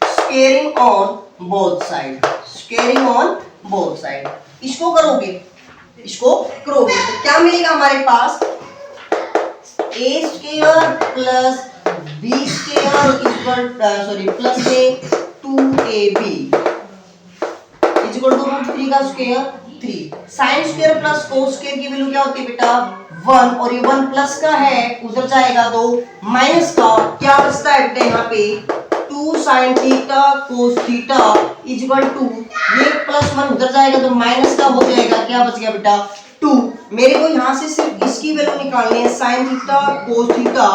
squaring on both side, squaring on both side, इसको करोगे, इसको करोगे तो क्या मिलेगा हमारे पास, a square plus b square is plus में 2ab is equal to root 3 का square 3 sine square plus cos square की वैल्यू क्या होती है बेटा 1 और ये 1 प्लस का है उधर जाएगा तो माइनस का क्या बचता है बेटा यहाँ पे 2 sin थीटा cos थीटा इज इक्वल टू ये प्लस 1 उधर जाएगा तो माइनस का हो जाएगा क्या बच गया बेटा 2 मेरे को यहाँ से सिर्फ इसकी वैल्यू निकालनी है sin थीटा cos थीटा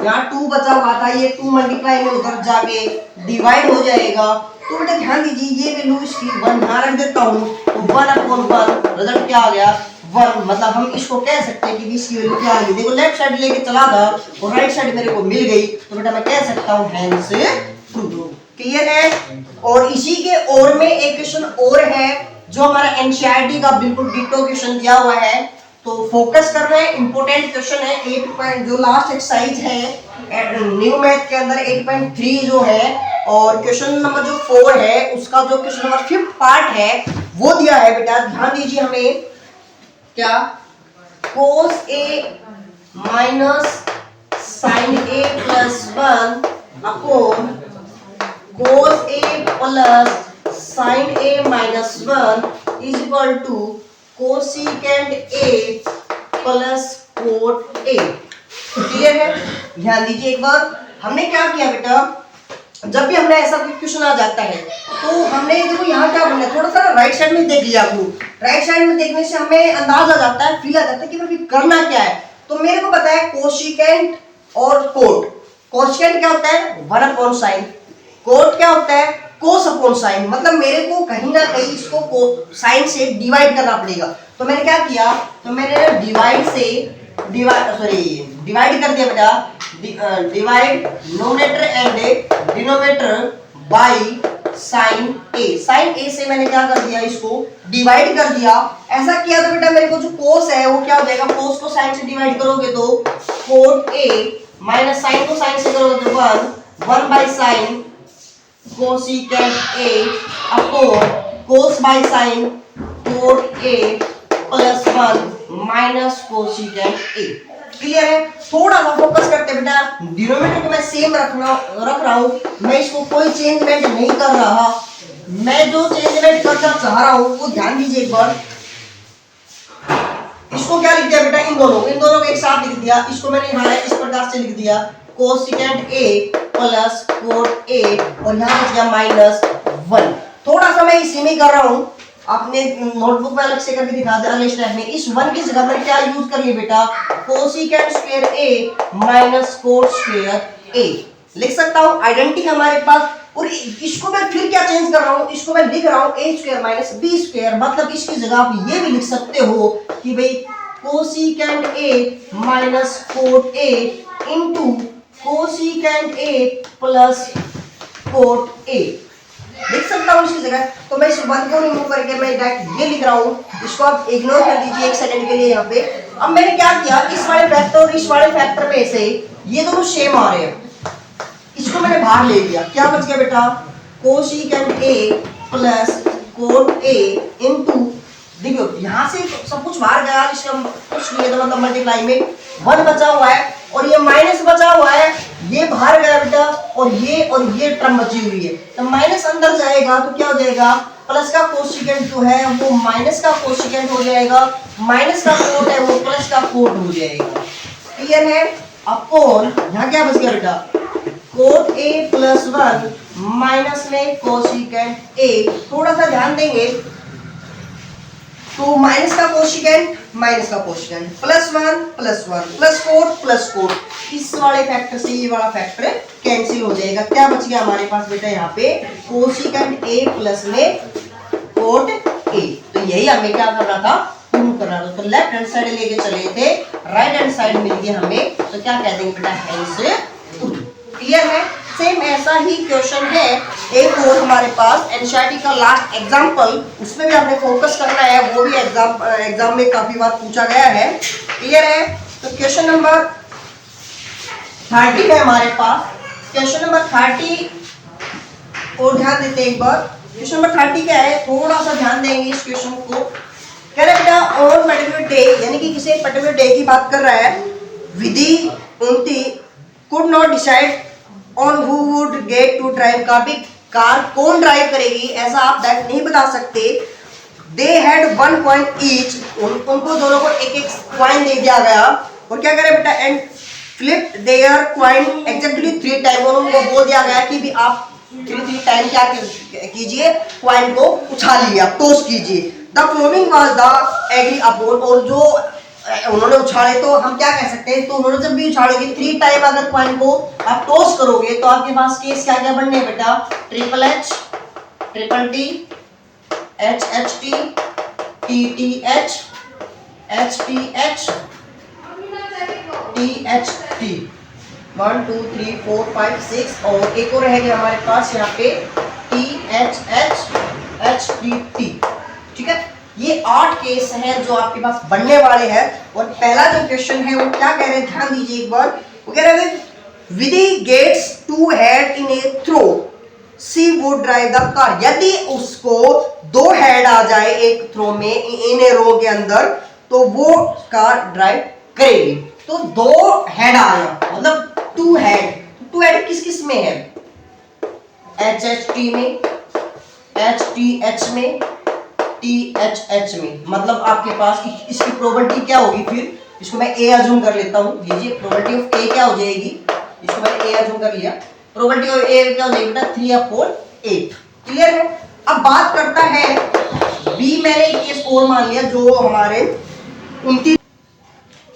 यहाँ 2 बचा हुआ था ये 2 मल्टीप्लाई में उधर जाके डिवाइड हो जाएगा तो बेटा ध्यान दीजिए ये वैल्यू इसकी 1 यहाँ रख देता हूँ तो 1/1 रिजल्ट क्या आ गया 1 मतलब हम इसको कह सकते हैं कि इसकी वैल्यू क्या आ गई देखो लेफ्ट साइड लेके चला था और राइट साइड मेरे को मिल गई तो बेटा मैं कह सकता हूँ हैंस ट्रू क्लियर है। और इसी के और में एक क्वेश्चन और है जो हमारा एनसीईआरटी का बिल्कुल डिटो क्वेश्चन दिया हुआ है तो फोकस कर रहे हैं इंपॉर्टेंट क्वेश्चन है 8 जो लास्ट एक्सरसाइज है न्यू मैथ के अंदर 8.3 जो है और क्वेश्चन नंबर जो 4 है उसका जो क्वेश्चन नंबर 5th पार्ट है वो दिया है बेटा ध्यान दीजिए हमें क्या cos a minus sin a plus 1 upon cos a plus sin a minus 1 is equal to cosecant a plus cot a clear है। ध्यान दीजिए एक बार हमने क्या किया बेटा जब भी हमने ऐसा कोई क्वेश्चन आ जाता है तो हमने देखो यहाँ क्या बनना है थोड़ा सा राइट साइड में देख लिया आपको राइट साइड में देखने से हमें अंदाज आ जाता है फील आ जाता है कि भाई करना क्या है तो मेरे को पता है कोसिकेंट और कोट कोसिकेंट क्या होता है 1/sin कोट क्या होता है cos अपॉन साइन मतलब मेरे को कहीं ना कहीं इसको साइन से डिवाइड करना पड़ेगा तो मैंने क्या किया तो मैंने डिवाइड कर दिया बेटा divide nominator and denominator by sin a से मैंने क्या कर दिया इसको डिवाइड कर दिया ऐसा किया तो बेटा मेरे को जो cos है वो क्या हो जाएगा cos को sin से डिवाइड करोगे तो cot a माइनस sin को sin से करोगे तो 1/sin cosecant a upon cos by sin cot a plus 1 minus cosecant a clear है। थोड़ा सा फोकस करते बेटा डिनोमिनेटर को मैं सेम रख रहा हूं मैं इसको कोई चेंजमेंट नहीं कर रहा मैं जो चेंजमेंट करना चाह रहा हूं वो ध्यान दीजिए एक बार इसको क्या लिख दिया बेटा इन दोनों को एक साथ लिख दिया इसको मैंने यहाँ इस प्रकार से लिख दिया cosecant a plus cot a और यहाँ बच गया माइनस 1 थोड़ा सा मैं इसी में कर रहा हूँ आपने नोटबुक में अलग से करके दिखा दे अगले स्टेप में इस 1 की जगह पर क्या यूज करिए बेटा cosecant square a minus cot square a लिख सकता हूँ आइडेंटिटी हमारे पास और इसको मैं फिर क्या चेंज कर रहा हूँ इसको मैं लिख रहा हूँ a square minus b square मतलब इसकी जगह आप ये भी लिख सकते हो कि भाई cosecant a minus cot a into cosecant a plus cot a लिख सकता हूँ इसकी जगह तो मैं इस 1 को रिमूव करके मैं डायरेक्ट ये लिख रहा हूँ इसको आप इग्नोर कर दीजिए एक सेकंड के लिए यहाँ पे अब मैंने क्या किया इस वाले फैक्टर और इस वाले फैक्टर में से ये दोनों सेम आ रहे हैं इसको मैंने बाहर ले लिया क्या बच गया बेटा cosecant a plus cot a into देखो यहाँ से सब कुछ बाहर गया इसका कुछ नहीं है तो मतलब मल्टीप्लाई में 1 बचा हुआ है और ये माइनस बचा हुआ है ये बाहर गया बेटा और ये टर्म बची हुई है तो माइनस अंदर जाएगा तो क्या हो जाएगा प्लस का कोसिकेंट जो है वो माइनस का कोसिकेंट हो जाएगा माइनस का कोट है वो प्लस का कोट हो जाएगा क्लियर है अपॉन यहाँ क्या बच गया बेटा कोट a प्लस 1 माइनस में कोसिकेंट a थोड़ा सा ध्यान देंगे तो माइनस का कोसिकेंट प्लस 1 प्लस कोट इस वाले फैक्टर से ये वाला फैक्टर कैंसिल हो जाएगा क्या बच गया हमारे पास बेटा यहाँ पे कोसिकेंट a प्लस में कोट a तो यही हमें क्या करना था प्रूव करना था तो लेफ्ट हैंड साइड लेके चले थे राइट हैंड साइड मिल गई हमें तो क्या कह देंगे बेटा हैंस क्लियर है। सेम ऐसा ही क्वेश्चन है एक और हमारे पास एनसीईआरटी का लास्ट एग्जांपल उसमें भी हमने फोकस करना है वो भी एग्जाम में काफी बार पूछा गया है क्लियर है। तो क्वेश्चन नंबर 30 है हमारे पास क्वेश्चन नंबर 30 और ध्यान देते हैं एक बार क्वेश्चन नंबर 30 क्या है थोड़ा सा ध्यान देंगे इस क्वेश्चन को कह रहा है बेटा ऑन पर्टिकुलर डे यानी कि किसी पर्टिकुलर डे की बात कर रहा है Vidhi Unnati could not decide on who would get to drive car, भी कार कौन ड्राइव करेगी ऐसा आप दैट नहीं बता सकते। दे हैड 1 कॉइन ईच, उनको दोनों को एक एक कॉइन दे दिया गया और क्या करे बेटा, and flipped their coin exactly 3 time, और उनको बोल दिया गया कि भी आप 3 टाइम क्या कीजिए, कॉइन को उछालिए, आप टॉस कीजिए। The following was the agree upon, और जो उन्होंने उछाले तो हम क्या कह सकते हैं, तो उन्होंने जब भी उछालेंगे 3 टाइम अगर कॉइन को आप टॉस करोगे तो आपके पास केस क्या क्या बनने हैं बेटा, triple H, triple T, H H T, T T H, H T H, T H T, 1 2 3 4 5 6, और एक और रहेगा हमारे पास यहाँ पे T H H, H T T. ठीक है, ये 8 केस हैं जो आपके पास बनने वाले हैं। और पहला जो क्वेश्चन है वो क्या कह रहे हैं, ध्यान दीजिए एक बार, वो कह रहे हैं Vidhi gets 2 head in a throw, she would drive the car, यदि उसको 2 हेड आ जाए एक थ्रो में, इन ए रो के अंदर, तो वो कार ड्राइव करेगी। तो 2 हेड आ गया, मतलब 2 हेड, 2 हेड किस किस में है, एच एच टी में, एच टी एच में, टी एच एच में, मतलब आपके पास इसकी प्रोबेबिलिटी क्या होगी, फिर इसको मैं ए अज्यूम कर लेता हूं, लीजिए प्रोबेबिलिटी ऑफ ए क्या हो जाएगी, इसको मैंने ए अज्यूम कर लिया, प्रोबेबिलिटी ऑफ ए क्या हो जाएगी बेटा, 3/8। क्लियर है। अब बात करता है बी, मैंने एक केस और मान लिया जो हमारे 29,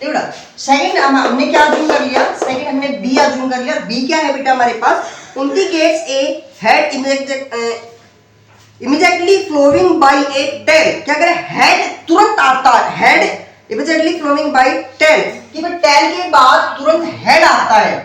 बेटा सेकंड हमने क्या अज्यूम कर लिया, सेकंड हमने बी अज्यूम कर लिया। बी क्या है बेटा हमारे पास, 20 gets a head immediately following by a tail, क्या करे, हेड तुरंत आता है, head immediately following by tail, कि भाई टेल के बाद तुरंत हेड आता है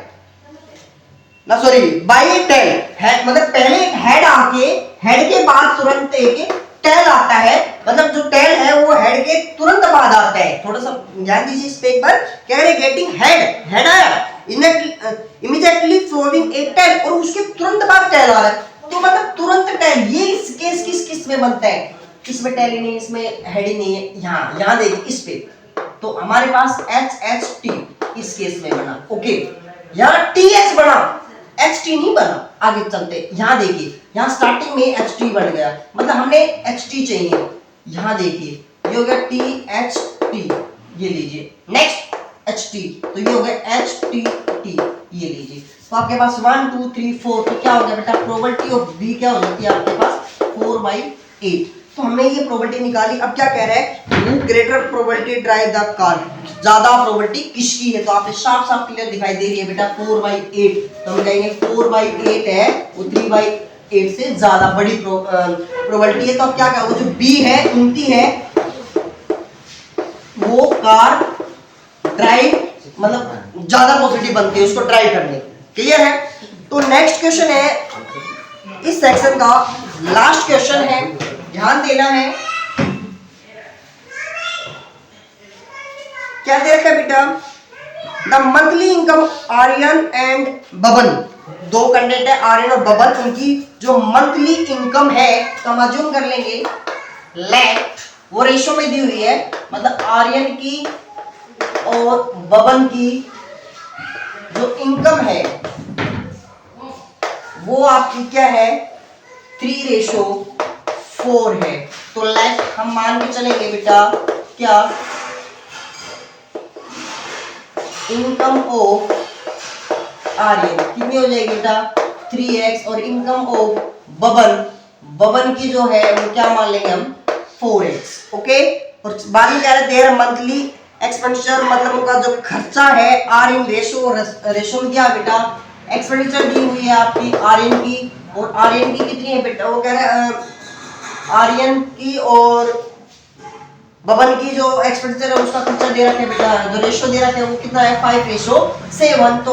ना, sorry bye a tell, head मतलब पहले एक हेड आके हेड के बाद तुरंत एक टेल आता है, मतलब जो टेल है वो हेड के तुरंत बाद आता है। थोड़ा सा ध्यान दीजिए इस पे एक बार, कह रहे गेटिंग हेड, हेड आया, इमीडिएटली फ्लोइंग ए टेल, और उसके तुरंत बाद टेल आ रहा है, तो मतलब तुरंत टेल। ये इस केस किस में बनता है, इसमें टेल ही नहीं, इसमें हेड ही नहीं है, यहाँ देखिए इस पे, तो हमारे पास एच एच टी इस केस में बना, ओके, यहाँ टी एच बना, एच टी नहीं बना। आगे चलते, यहाँ देखिए, यहाँ स्टार्टिंग में एच टी बन गया, मतलब हमने एच टी चाहिए, यहाँ देखिए ये हो गया टी एच टी, ये लीजिए, नेक्स्ट एच टी, तो ये हो गया एच टी टी, ये लीजिए, तो आपके पास 1 2 3 4, तो क्या हो गया बेटा, प्रोबेबिलिटी ऑफ बी क्या हो जाती है आपके पास 4/8। तो हमने ये प्रोबेबिलिटी निकाली। अब क्या कह रहा है, who greater probability drive the car, ज्यादा प्रोबेबिलिटी किसकी है, तो आपने साफ साफ क्लियर दिखाई दे रही है बेटा 4/8, तो हम कहेंगे 4/8 है, वो 3/8 से ज्यादा बड़ी प्रोबेबिलिटी है। तो अब क्या कहा, वो जो बी है 29 है, वो कार ड्राइव मतलब ज्यादा पॉजिटिव बनती है उसको ड्राइव करने। क्लियर है। तो नेक्स्ट क्वेश्चन है इस सेक्शन का लास्ट क्वेश्चन है, ध्यान देना है। क्या दे रखा है बेटा, the monthly income Aryan and Baban, 2 candidate है आर्यन और बबन, उनकी जो मंथली इनकम है तो हम अज्यूम कर लेंगे लेट, वो रेशो में दी हुई है, मतलब आर्यन की और बबन की जो इनकम है वो आपकी क्या है 3:4 है। तो लेट हम मान के चलेंगे बेटा क्या, इनकम ऑफ आर्यन कितनी हो जाएगी बेटा 3x, और इनकम ऑफ बबन की जो है वो क्या मान लेंगे हम 4x। ओके, और बाद में कह रहे देयर मंथली एक्सपेंडिचर, मतलब उनका जो खर्चा है आर इन रेशो में क्या बेटा एक्सपेंडिचर दी हुई है आपकी आर्यन की, और आर्यन की कितनी है बेटा, वो कह रहे हैं आर्यन की और बबन की जो एक्सपेंडिचर है उसका खर्चा दे रखा है बेटा, जो रेशो दे रखा है वो कितना है 5:7। तो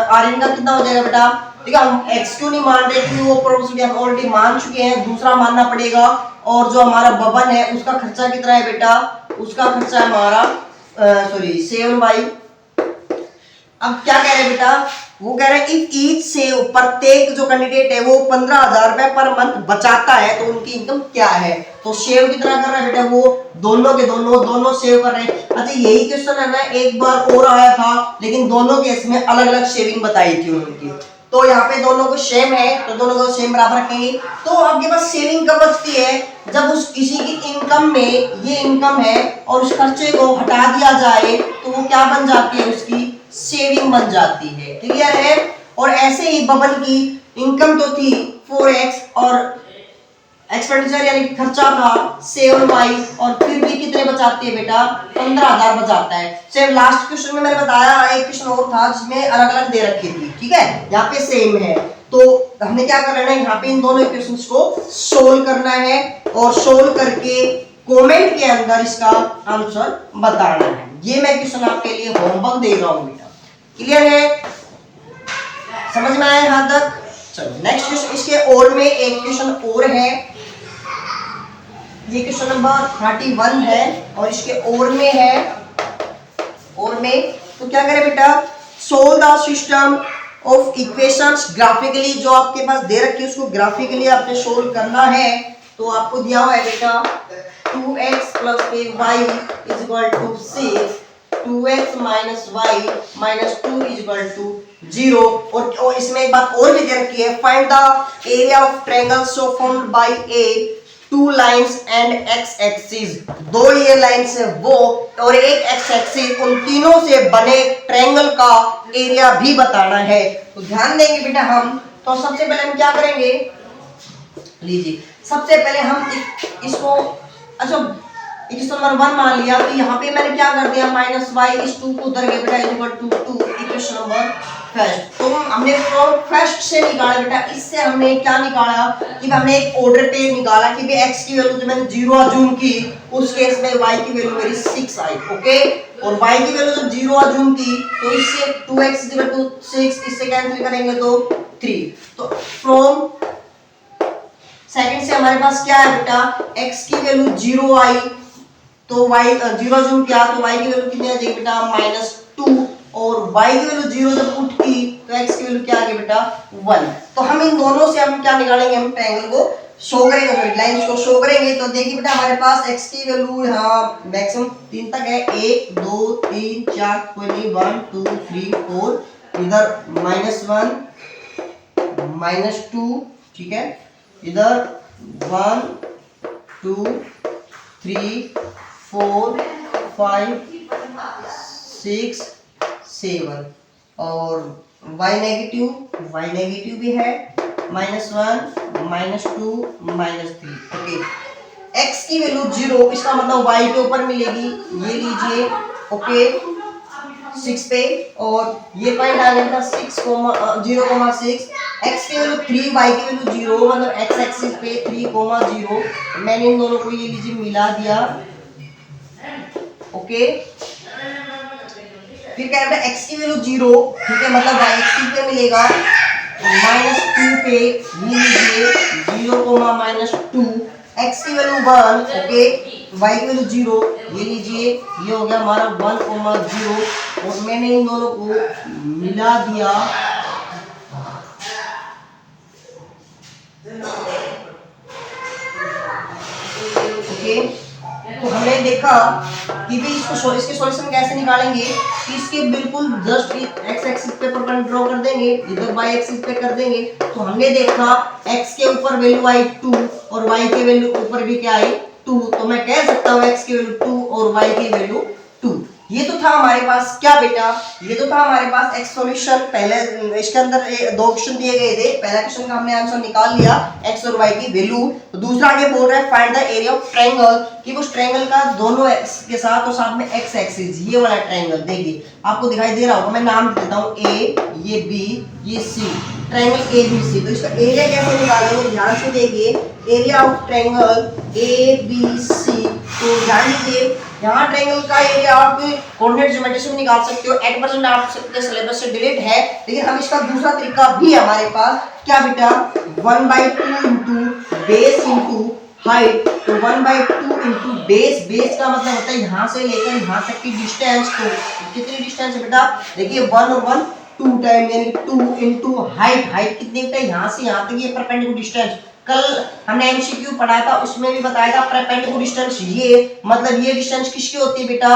आर्यन का कितना हो जाएगा बेटा, ठीक है, हम x क्यों नहीं मान रहे क्योंकि वो प्रोबेबिलिटी हम ऑलरेडी मान चुके हैं, दूसरा मानना पड़ेगा। और जो हमारा बबन है उसका खर्चा कितना है बेटा, उसका खर्चा हमारा 7/, अब क्या कह रहे हैं बेटा, वो कह रहे हैं इफ ईच सेव, प्रत्येक जो कैंडिडेट है वो 15,000 रुपए पर मंथ बचाता है तो उनकी इनकम क्या है। तो सेव कितना कर रहा है बेटा, वो दोनों के दोनों सेव कर रहे हैं। अच्छा यही क्वेश्चन है ना एक बार और आया था, लेकिन दोनों केस में अलग अलग सेविंग बताई थी उनकी। तो यहाँ पे दोनों को सेम है तो दोनों को सेम बराबर रखेंगे। तो आपके पास सेविंग कब बचती है, जब उस किसी की इनकम में ये इनकम है और उस खर्चे को हटा दिया जाए तो वो क्या बन जाती है, उसकी सेविंग बन जाती है। क्लियर है। और ऐसे ही बबल की इनकम तो थी 4x और एक्सपेंडिचर यानी कि खर्चा था 7y और फिर भी कितने बचाती है बेटा, 15,000 बचाता है। सेम लास्ट क्वेश्चन में मैंने बताया, एक क्वेश्चन और था जिसमें अलग अलग दे रखी थी, ठीक है, यहाँ पे सेम है। तो हमने क्या कर लेना है, यहाँ पे इन दोनों इक्वेशंस को सोल्व करना है और सोल्व करके कमेंट के अंदर इसका आंसर बताना है। ये मैं क्वेश्चन आपके लिए होमवर्क दे रहा हूँ बेटा। क्लियर है, समझ में आया यहाँ तक। चलो नेक्स्ट क्वेश्चन, इसके और में एक क्वेश्चन और है, ये क्वेश्चन नंबर 31 है और इसके और में है, और में तो क्या करें बेटा, solve the system of equations graphically. जो आपके पास दे रखी है उसको ग्राफिकली आपने सोल्व करना है। तो आपको दिया हुआ है बेटा 2x + y = 6, 2x - y - 2 = 0। और इसमें एक बात और भी दे रखी है, find the area of triangle so formed by A 2 lines and x axis. दो ये लाइन्स है वो और एक x एक्सिस, उन तीनों से बने ट्रायंगल का एरिया भी बताना है। तो ध्यान देंगे बेटा हम, तो सबसे पहले हम क्या करेंगे, लीजिए सबसे पहले हम इसको अच्छा इक्वेशन नंबर 1 मान लिया। तो यहाँ पे मैंने क्या कर दिया, -y को उधर गए बेटा =2 इक्वेशन नंबर फर्स्ट। तो हमने फ्रॉम फर्स्ट से निकाला बेटा, इससे हमने क्या निकाला कि हमने एक ऑर्डर पे निकाला कि x की वैल्यू जो मैंने 0 अज्यूम की, उस केस में y की वैल्यू मेरी 6 आई। ओके, और y की वैल्यू जब 0 अज्यूम की तो इससे 2x = 6, इससे कैंसिल करेंगे तो 3। तो फ्रॉम सेकंड से हमारे पास क्या है बेटा, x की वैल्यू 0 आई तो y 0 अज्यूम किया तो y की वैल्यू कितनी आ जाएगी बेटा, -2, और y की वैल्यू 0 जब पुट की तो x की वैल्यू क्या आ गई बेटा 1। तो हम इन दोनों से हम क्या निकालेंगे, हम ट्रायंगल को शो करेंगे, लाइंस को शो करेंगे। तो देखिए बेटा हमारे पास x की वैल्यू यहाँ मैक्सिमम 3 तक है, 1 2 3 4, कोई नहीं 1 2 3 4, इधर -1 -2, ठीक है, इधर 1 2 3 4 5 6 7 और y नेगेटिव भी है, -1 -2 -3। ओके, x की वैल्यू 0, इसका मतलब y के ऊपर मिलेगी, ये लीजिए। ओके 6 पे, और ये पॉइंट आ गया था 0,6, x की वैल्यू 3, y की वैल्यू 0, मतलब x एक्सिस पे 3,0। मैंने इन दोनों को ये लीजिए मिला दिया। ओके, फिर क्या है x की वैल्यू 0, ठीक है, मतलब y एक्सिस पे मिलेगा -2 पे, ये लीजिए 0,-2, x की वैल्यू 1, ओके, y की वैल्यू 0, ये लीजिए, ये हो गया हमारा 1,0, और मैंने इन दोनों को मिला दिया। ओके, तो हमने देखा कि भी इसको इसके सॉल्यूशन कैसे निकालेंगे, कि इसके बिल्कुल जस्ट x एक्सिस पे परपेंडिकुलर ड्रॉ कर देंगे, इधर y एक्सिस पे कर देंगे। तो हमने देखा x के ऊपर वैल्यू आई 2 और y के वैल्यू ऊपर भी क्या आई 2, तो मैं कह सकता हूँ x की वैल्यू 2 और y की वैल्यू 2। ये तो था हमारे पास क्या बेटा, ये तो था हमारे पास x सॉल्यूशन। पहले इसके अंदर दो क्वेश्चन दिए गए थे, पहला क्वेश्चन का हमने आंसर निकाल लिया x और y की वैल्यू। तो दूसरा आगे बोल रहा है find the area of triangle, कि उस ट्रायंगल का दोनों x के साथ और साथ में x एक्सिस, ये वाला ट्रायंगल देखिए आपको दिखाई दे रहा होगा, मैं नाम देता हूँ a, ये b, ये c, ट्रायंगल ABC। तो इसका एरिया कैसे निकालेंगे, ध्यान से देखिए, एरिया ऑफ ट्रायंगल ABC। तो ध्यान दीजिए, यहाँ ट्रायंगल का एरिया आप कोऑर्डिनेट ज्योमेट्री से भी निकाल सकते हो, एट परसेंट आपके सिलेबस से डिलीट है, लेकिन हम इसका दूसरा तरीका भी हमारे पास क्या बेटा, 1/2 इंटू बेस इंटू हाइट। तो 1/2 इंटू बेस, बेस का मतलब होता है यहाँ से लेकर यहाँ तक की डिस्टेंस। तो कितनी डिस्टेंस है बेटा, देखिए 1 और 1 2 टाइम, यानी 2 इंटू हाइट, हाइट कितनी बेटा, यहाँ से यहाँ तक ये परपेंडिकुलर डिस्टेंस। कल हमने एमसीक्यू पढ़ाया था, उसमें भी बताया था परपेंडिकुलर डिस्टेंस, ये मतलब ये डिस्टेंस किसकी होती है बेटा,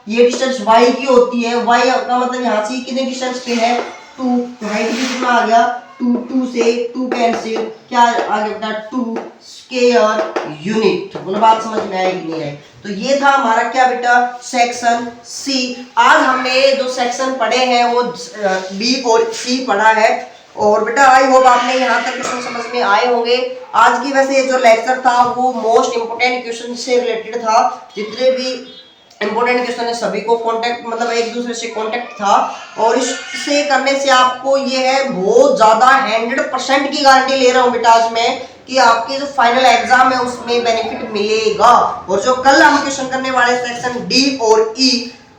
ये डिस्टेंस y की होती है। y का मतलब यहाँ से कितने डिस्टेंस पे है 2, तो हाइट भी कितना आ गया टू से टू कैंसिल, क्या आगे बेटा 2 स्क्वायर यूनिट। बोलो बात समझ में आई कि नहीं आई? तो ये था हमारा क्या बेटा सेक्शन सी। आज हमने जो सेक्शन पढ़े हैं वो बी और सी पढ़ा है। और बेटा आई होप आपने यहाँ तक क्वेश्चन समझ में आए होंगे। आज की वैसे जो लेक्चर था वो मोस्ट इंपोर्टेंट क्वेश्चन से रिलेटेड था। जितने भी इंपोर्टेंट क्वेश्चन है सभी को कांटेक्ट मतलब एक दूसरे से कांटेक्ट था। और इससे करने से आपको ये है बहुत ज्यादा 100% की गारंटी ले रहा हूँ बेटा आज मैं कि आपके जो फाइनल एग्जाम है उसमें बेनिफिट मिलेगा। और जो कल हम क्वेश्चन करने वाले सेक्शन डी और ई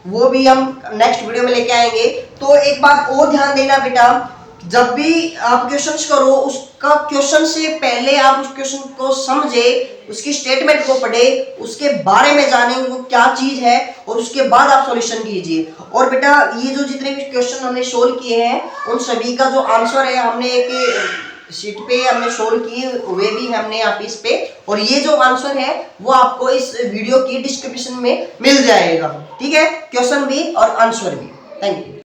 वो भी हम नेक्स्ट वीडियो में लेके आएंगे। तो एक बात और ध्यान देना बेटा, जब भी आप क्वेश्चंस करो उसका क्वेश्चन से पहले आप उस क्वेश्चन को समझे, उसकी स्टेटमेंट को पढ़े, उसके बारे में जाने वो क्या चीज है और उसके बाद आप सॉल्यूशन कीजिए। और बेटा ये जो जितने भी क्वेश्चन हमने सोल्व किए हैं उन सभी का जो आंसर है हमने एक शीट पे हमने सोल्व किए हुए भी हमने यहाँ पे इस पे, और ये जो आंसर है वो आपको इस वीडियो की डिस्क्रिप्शन में मिल जाएगा। ठीक है, क्वेश्चन भी और आंसर भी। Thank you.